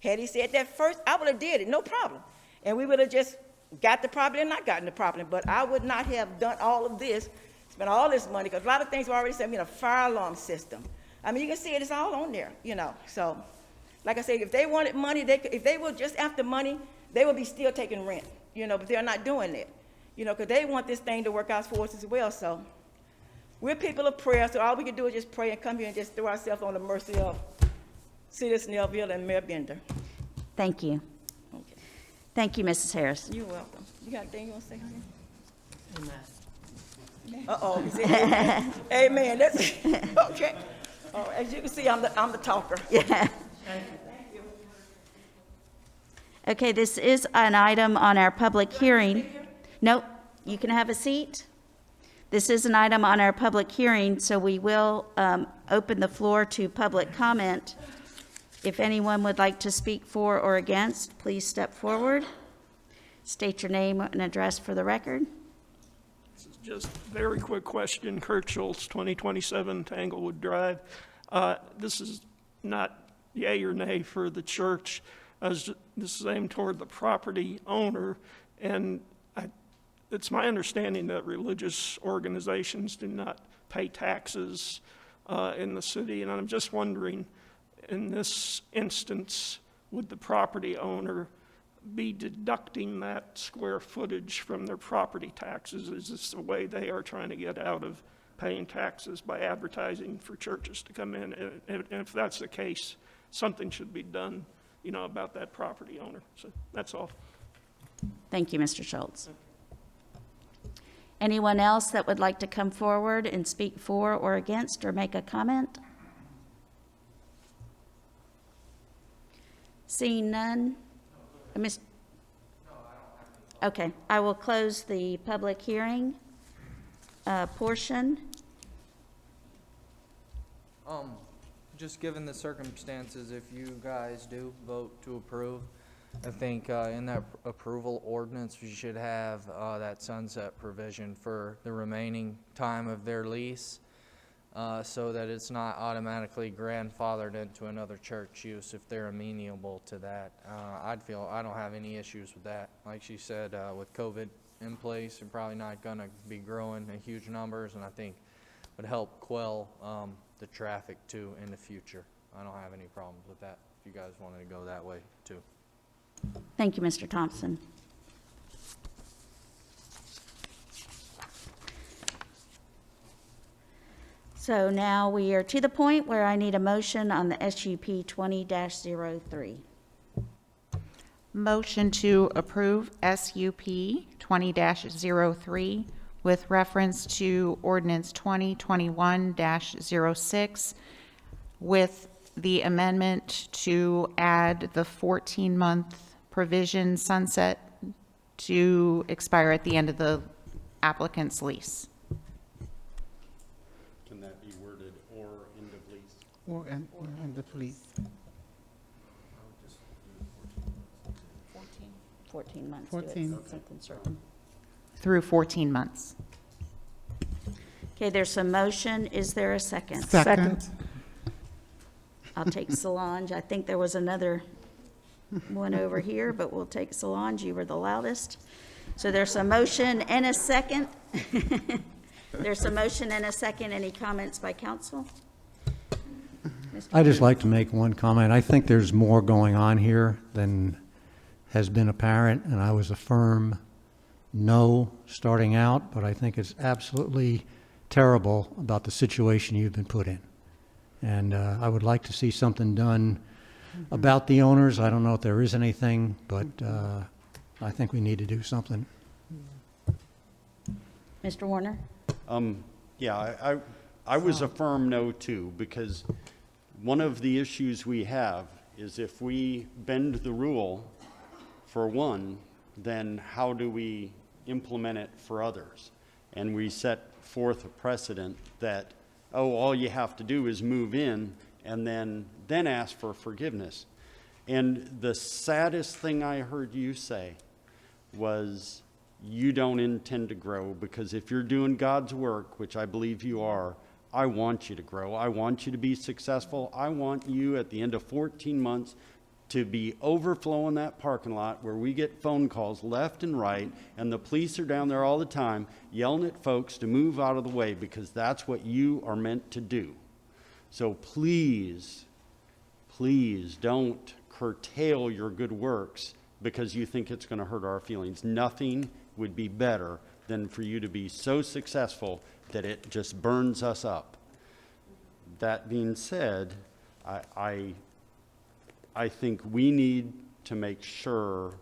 Had he said that first, I would have did it, no problem. And we would have just got the property and not gotten the property. But I would not have done all of this, spent all this money, because a lot of things were already said. I mean, a fire alarm system. I mean, you can see it, it's all on there, you know. So, like I said, if they wanted money, if they were just after money, they would be still taking rent, you know, but they're not doing it, you know, because they want this thing to work out for us as well. So we're people of prayer, so all we can do is just pray and come here and just throw ourselves on the mercy of City of Snellville and Mayor Bender. Thank you. Okay. Thank you, Mrs. Harris. You're welcome. You got anything you want to say? Amen. Uh-oh. Amen. That's okay. All right. As you can see, I'm the talker. Yeah. Thank you. Okay, this is an item on our public hearing. Nope, you can have a seat. This is an item on our public hearing, so we will open the floor to public comment. If anyone would like to speak for or against, please step forward. State your name and address for the record. This is Just very quick question. Kurt Schultz, 2027 Tanglewood Drive. This is not yay or nay for the church. This is aimed toward the property owner, and it's my understanding that religious organizations do not pay taxes in the city, and I'm just wondering, in this instance, would the property owner be deducting that square footage from their property taxes? Is this a way they are trying to get out of paying taxes by advertising for churches to come in? And if that's the case, something should be done, about that property owner. So that's all. Thank you, Mr. Schultz. Anyone else that would like to come forward and speak for or against or make a comment? Seeing none? Okay, I will close the public hearing portion. Just given the circumstances, if you guys do vote to approve, I think in that approval ordinance, we should have that sunset provision for the remaining time of their lease, so that it's not automatically grandfathered into another church use if they're amenable to that. I don't have any issues with that. Like she said, with COVID in place, we're probably not going to be growing in huge numbers, and I think would help quell the traffic too in the future. I don't have any problems with that if you guys wanted to go that way too. Thank you, Mr. Thompson. So now we are to the point where I need a motion on the SUP 20-03. Motion to approve SUP 20-03 with reference to ordinance 2021-06 with the amendment to add the 14-month provision sunset to expire at the end of the applicant's lease. Can that be worded or end of lease? Or end of lease. 14 months. 14. Do it, something certain. Through 14 months. Okay, there's a motion. Is there a second? Second. I'll take Solange. I think there was another one over here, but we'll take Solange. You were the loudest. So there's a motion and a second. There's a motion and a second. Any comments by council? I'd just like to make one comment. I think there's more going on here than has been apparent, and I was a firm no starting out, but I think it's absolutely terrible about the situation you've been put in. And I would like to see something done about the owners. I don't know if there is anything, but I think we need to do something. Mr. Warner? Yeah, I was a firm no too, because one of the issues we have is if we bend the rule for one, then how do we implement it for others? And we set forth a precedent that, oh, all you have to do is move in and then ask for forgiveness. And the saddest thing I heard you say was you don't intend to grow, because if you're doing God's work, which I believe you are, I want you to grow. I want you to be successful. I want you at the end of 14 months to be overflowing that parking lot where we get phone calls left and right, and the police are down there all the time yelling at folks to move out of the way, because that's what you are meant to do. So please, please don't curtail your good works because you think it's going to hurt our feelings. Nothing would be better than for you to be so successful that it just burns us up. That being said, I think we need to make sure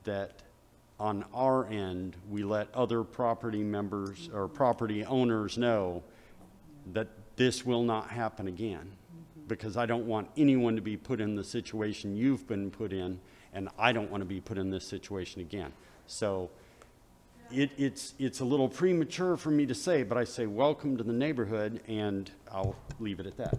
that on our end, we let other property members or property owners know that this will not happen again, because I don't want anyone to be put in the situation you've been put in, and I don't want to be put in this situation again. So it's a little premature for me to say, but I say welcome to the neighborhood, and I'll leave it at that.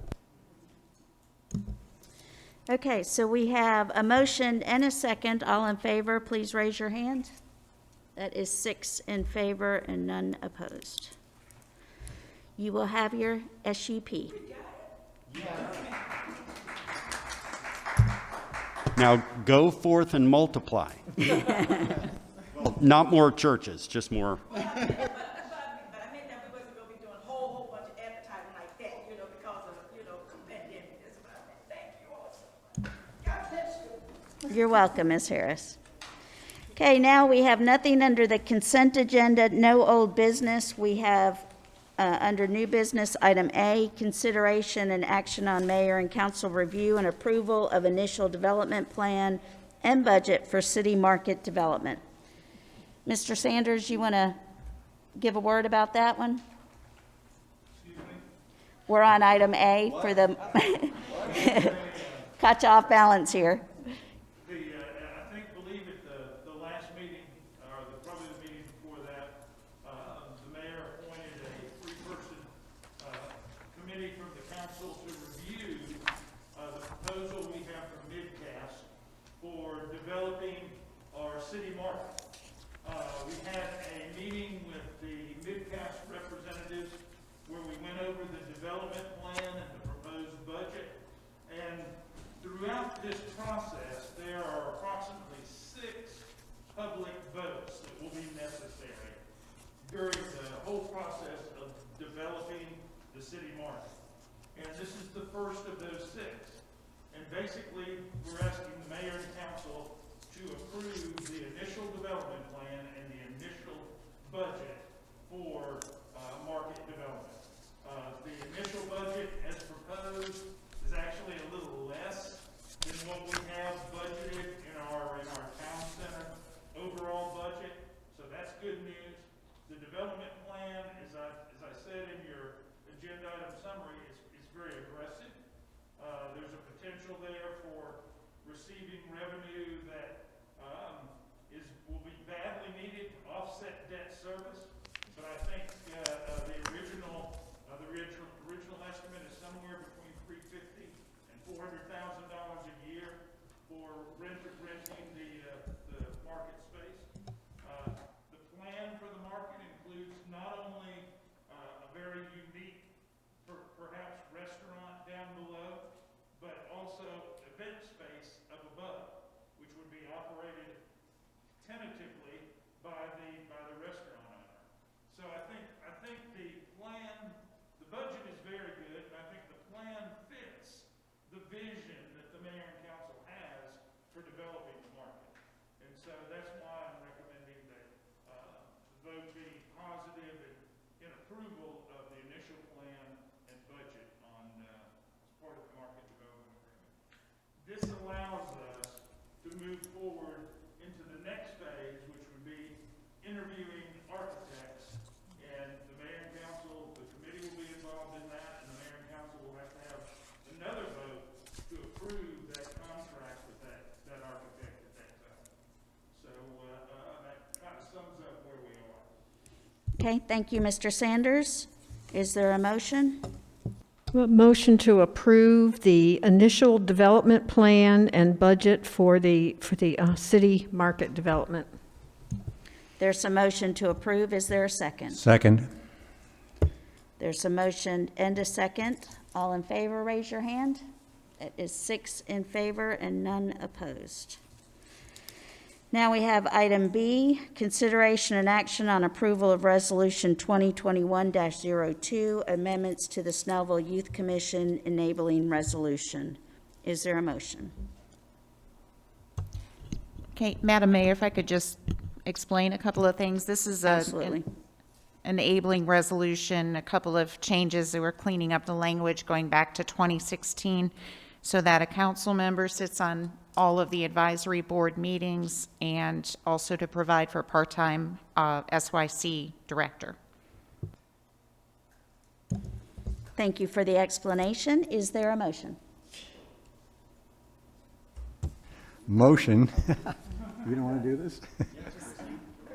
Okay, so we have a motion and a second. All in favor, please raise your hand. That is 6 in favor and none opposed. You will have your SUP. Now go forth and multiply. Well, not more churches, just more. But I meant that we wasn't gonna be doing a whole bunch of advertising like that, because of, pandemic. That's what I meant. Thank you all. God bless you. You're welcome, Ms. Harris. Okay, now we have nothing under the consent agenda, no old business. We have, under new business, item A, consideration and action on mayor and council review and approval of initial development plan and budget for city market development. Mr. Sanders, you want to give a word about that one? We're on item A for the, caught you off balance here. I think, believe it, the last meeting, or probably the meeting before that, the mayor appointed a three-person committee from the council to review the proposal we have from MidCast for developing our city market. We had a meeting with the MidCast representatives where we went over the development plan and the proposed budget. And throughout this process, there are approximately 6 public votes that will be necessary during the whole process of developing the city market. And this is the first of those 6. And basically, we're asking the mayor and council to approve the initial development plan and the initial budget for market development. The initial budget as proposed is actually a little less than what we have budgeted in our town center overall budget. So that's good news. The development plan, as I said in your agenda item summary, is very aggressive. There's a potential there for receiving revenue that will be badly needed to offset debt service. But I think the original estimate is somewhere between $350,000 and $400,000 a year for renting the market space. The plan for the market includes not only a very unique, perhaps restaurant down below, but also event space up above, which would be operated tentatively by the restaurant owner. So I think the plan, the budget is very good, and I think the plan fits the vision that the mayor and council has for developing the market. And so that's why I'm recommending that the vote be positive in approval of the initial plan and budget on as part of the market development agreement. This allows us to move forward into the next phase, which would be interviewing architects, and the mayor and council, the committee will be involved in that, and the mayor and council will have to have another vote to approve that contract with that architect at that time. So that kind of sums up where we are. Okay, thank you, Mr. Sanders. Is there a motion? Motion to approve the initial development plan and budget for the city market development. There's a motion to approve. Is there a second? Second. There's a motion and a second. All in favor, raise your hand. It is 6 in favor and none opposed. Now we have item B, consideration and action on approval of resolution 2021-02, amendments to the Snellville Youth Commission enabling resolution. Is there a motion? Okay, Madam Mayor, if I could just explain a couple of things. This is Absolutely. an enabling resolution, a couple of changes that we're cleaning up the language going back to 2016 so that a council member sits on all of the advisory board meetings and also to provide for a part-time SYC director. Thank you for the explanation. Is there a motion? Motion. You don't want to do this?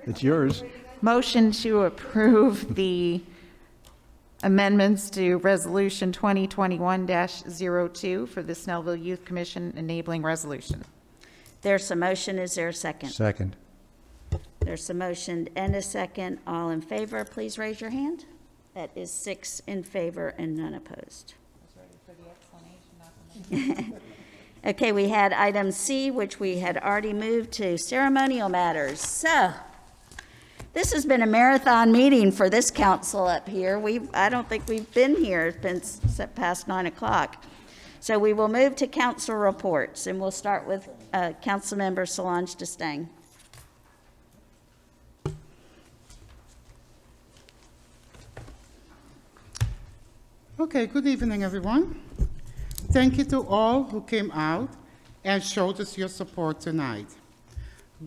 It's yours. Motion to approve the amendments to Resolution 2021-02 for the Snellville Youth Commission enabling resolution. There's a motion. Is there a second? Second. There's a motion and a second. All in favor, please raise your hand. That is 6 in favor and none opposed. Okay, we had item C, which we had already moved to ceremonial matters. So, this has been a marathon meeting for this council up here. I don't think we've been here. It's been past 9 o'clock. So we will move to council reports, and we'll start with Councilmember Solange Destang. Okay, good evening, everyone. Thank you to all who came out and showed us your support tonight.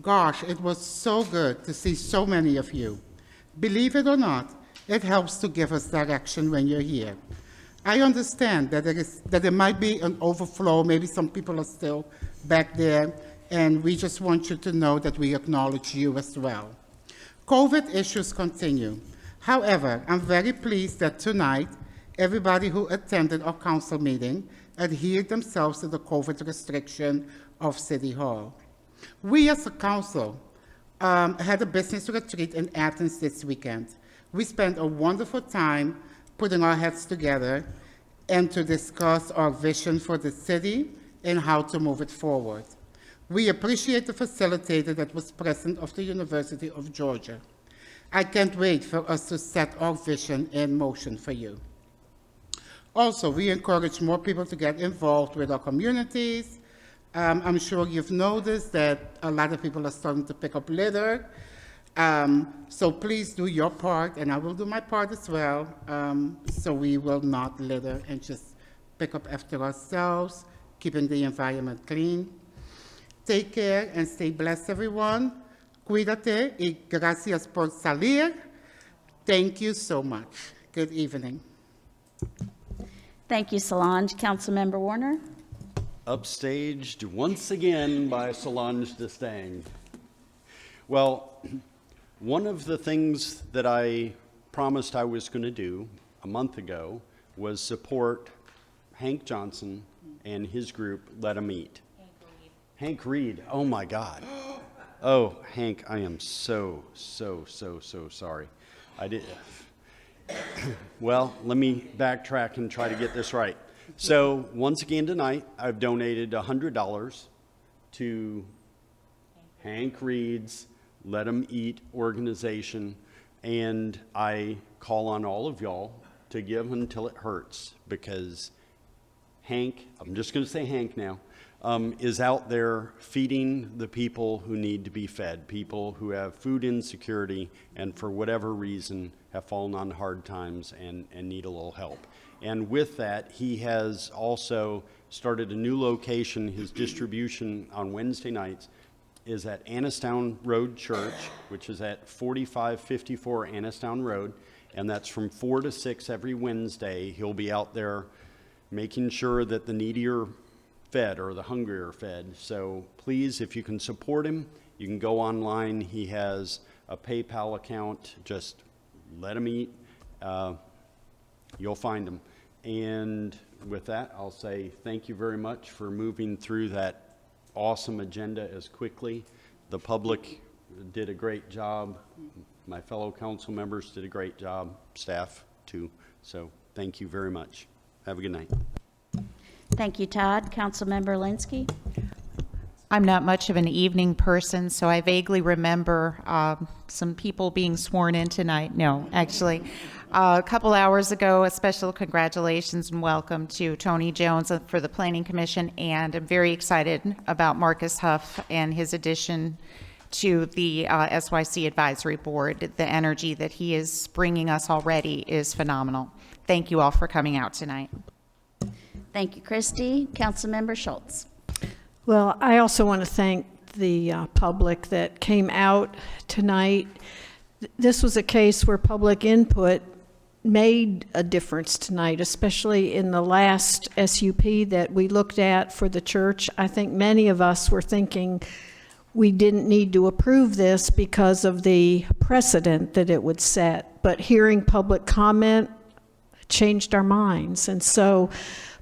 Gosh, it was so good to see so many of you. Believe it or not, it helps to give us direction when you're here. I understand that there might be an overflow, maybe some people are still back there, and we just want you to know that we acknowledge you as well. COVID issues continue. However, I'm very pleased that tonight, everybody who attended our council meeting adhered themselves to the COVID restriction of City Hall. We as a council had a business retreat in Athens this weekend. We spent a wonderful time putting our heads together and to discuss our vision for the city and how to move it forward. We appreciate the facilitator that was present of the University of Georgia. I can't wait for us to set our vision in motion for you. Also, we encourage more people to get involved with our communities. I'm sure you've noticed that a lot of people are starting to pick up litter. So please do your part, and I will do my part as well, so we will not litter and just pick up after ourselves, keeping the environment clean. Take care and stay blessed, everyone. Cuídate y gracias por salir. Thank you so much. Good evening. Thank you, Solange. Councilmember Warner. Upstaged once again by Solange Destang. Well, one of the things that I promised I was going to do a month ago was support Hank Johnson and his group, Let 'Em Eat. Hank Reed, oh my God. Oh, Hank, I am so sorry. I did. Well, let me backtrack and try to get this right. So once again tonight, I've donated $100 to Hank Reed's Let 'Em Eat organization, and I call on all of y'all to give until it hurts, because Hank, I'm just going to say Hank now, is out there feeding the people who need to be fed, people who have food insecurity and for whatever reason have fallen on hard times and need a little help. And with that, he has also started a new location. His distribution on Wednesday nights is at Annistown Road Church, which is at 4554 Annistown Road, and that's from 4 to 6 every Wednesday. He'll be out there making sure that the needy are fed or the hungry are fed. So please, if you can support him, you can go online. He has a PayPal account. Just Let 'Em Eat. You'll find him. And with that, I'll say thank you very much for moving through that awesome agenda as quickly. The public did a great job. My fellow council members did a great job. Staff too. So thank you very much. Have a good night. Thank you, Todd. Councilmember Linsky. I'm not much of an evening person, so I vaguely remember some people being sworn in tonight. No, actually, a couple hours ago, a special congratulations and welcome to Tony Jones for the Planning Commission, and I'm very excited about Marcus Huff and his addition to the SYC Advisory Board. The energy that he is bringing us already is phenomenal. Thank you all for coming out tonight. Thank you, Christy. Councilmember Schultz. Well, I also want to thank the public that came out tonight. This was a case where public input made a difference tonight, especially in the last SUP that we looked at for the church. I think many of us were thinking we didn't need to approve this because of the precedent that it would set. But hearing public comment changed our minds. And so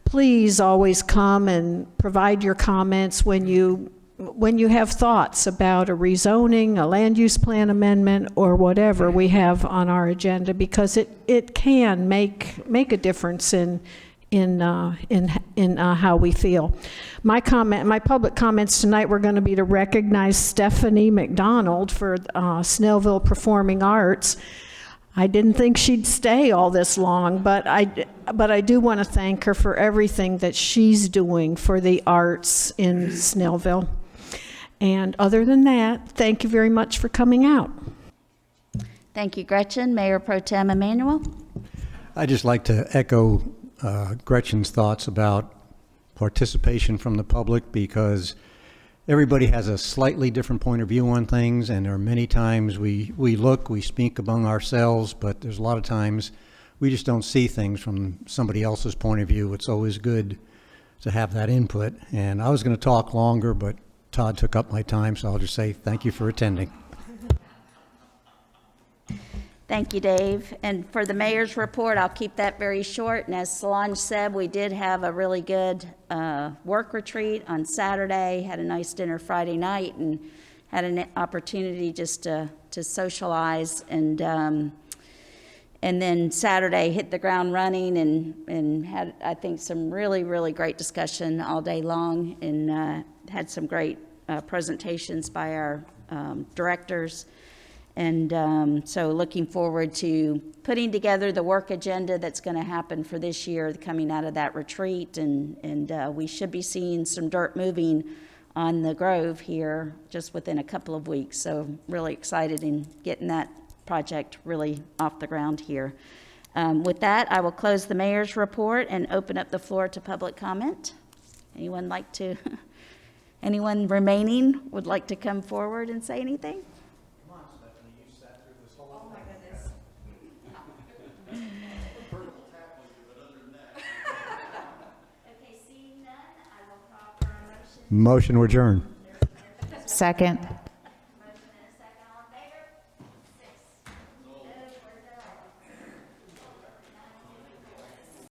please always come and provide your comments when you when you have thoughts about a rezoning, a land use plan amendment, or whatever we have on our agenda, because it can make a difference in how we feel. My public comments tonight were going to be to recognize Stephanie McDonald for Snellville Performing Arts. I didn't think she'd stay all this long, but I do want to thank her for everything that she's doing for the arts in Snellville. And other than that, thank you very much for coming out. Thank you, Gretchen. Mayor Pro Tem Emanuel. I'd just like to echo Gretchen's thoughts about participation from the public, because everybody has a slightly different point of view on things, and there are many times we speak among ourselves, but there's a lot of times we just don't see things from somebody else's point of view. It's always good to have that input. And I was going to talk longer, but Todd took up my time, so I'll just say thank you for attending. Thank you, Dave. And for the mayor's report, I'll keep that very short. And as Solange said, we did have a really good work retreat on Saturday, had a nice dinner Friday night, and had an opportunity just to socialize. And then Saturday hit the ground running and had, I think, some really, really great discussion all day long, and had some great presentations by our directors. And so looking forward to putting together the work agenda that's going to happen for this year coming out of that retreat. And we should be seeing some dirt moving on the Grove here just within a couple of weeks. So really excited in getting that project really off the ground here. With that, I will close the mayor's report and open up the floor to public comment. Anyone remaining would like to come forward and say anything? Motion to adjourn. Second.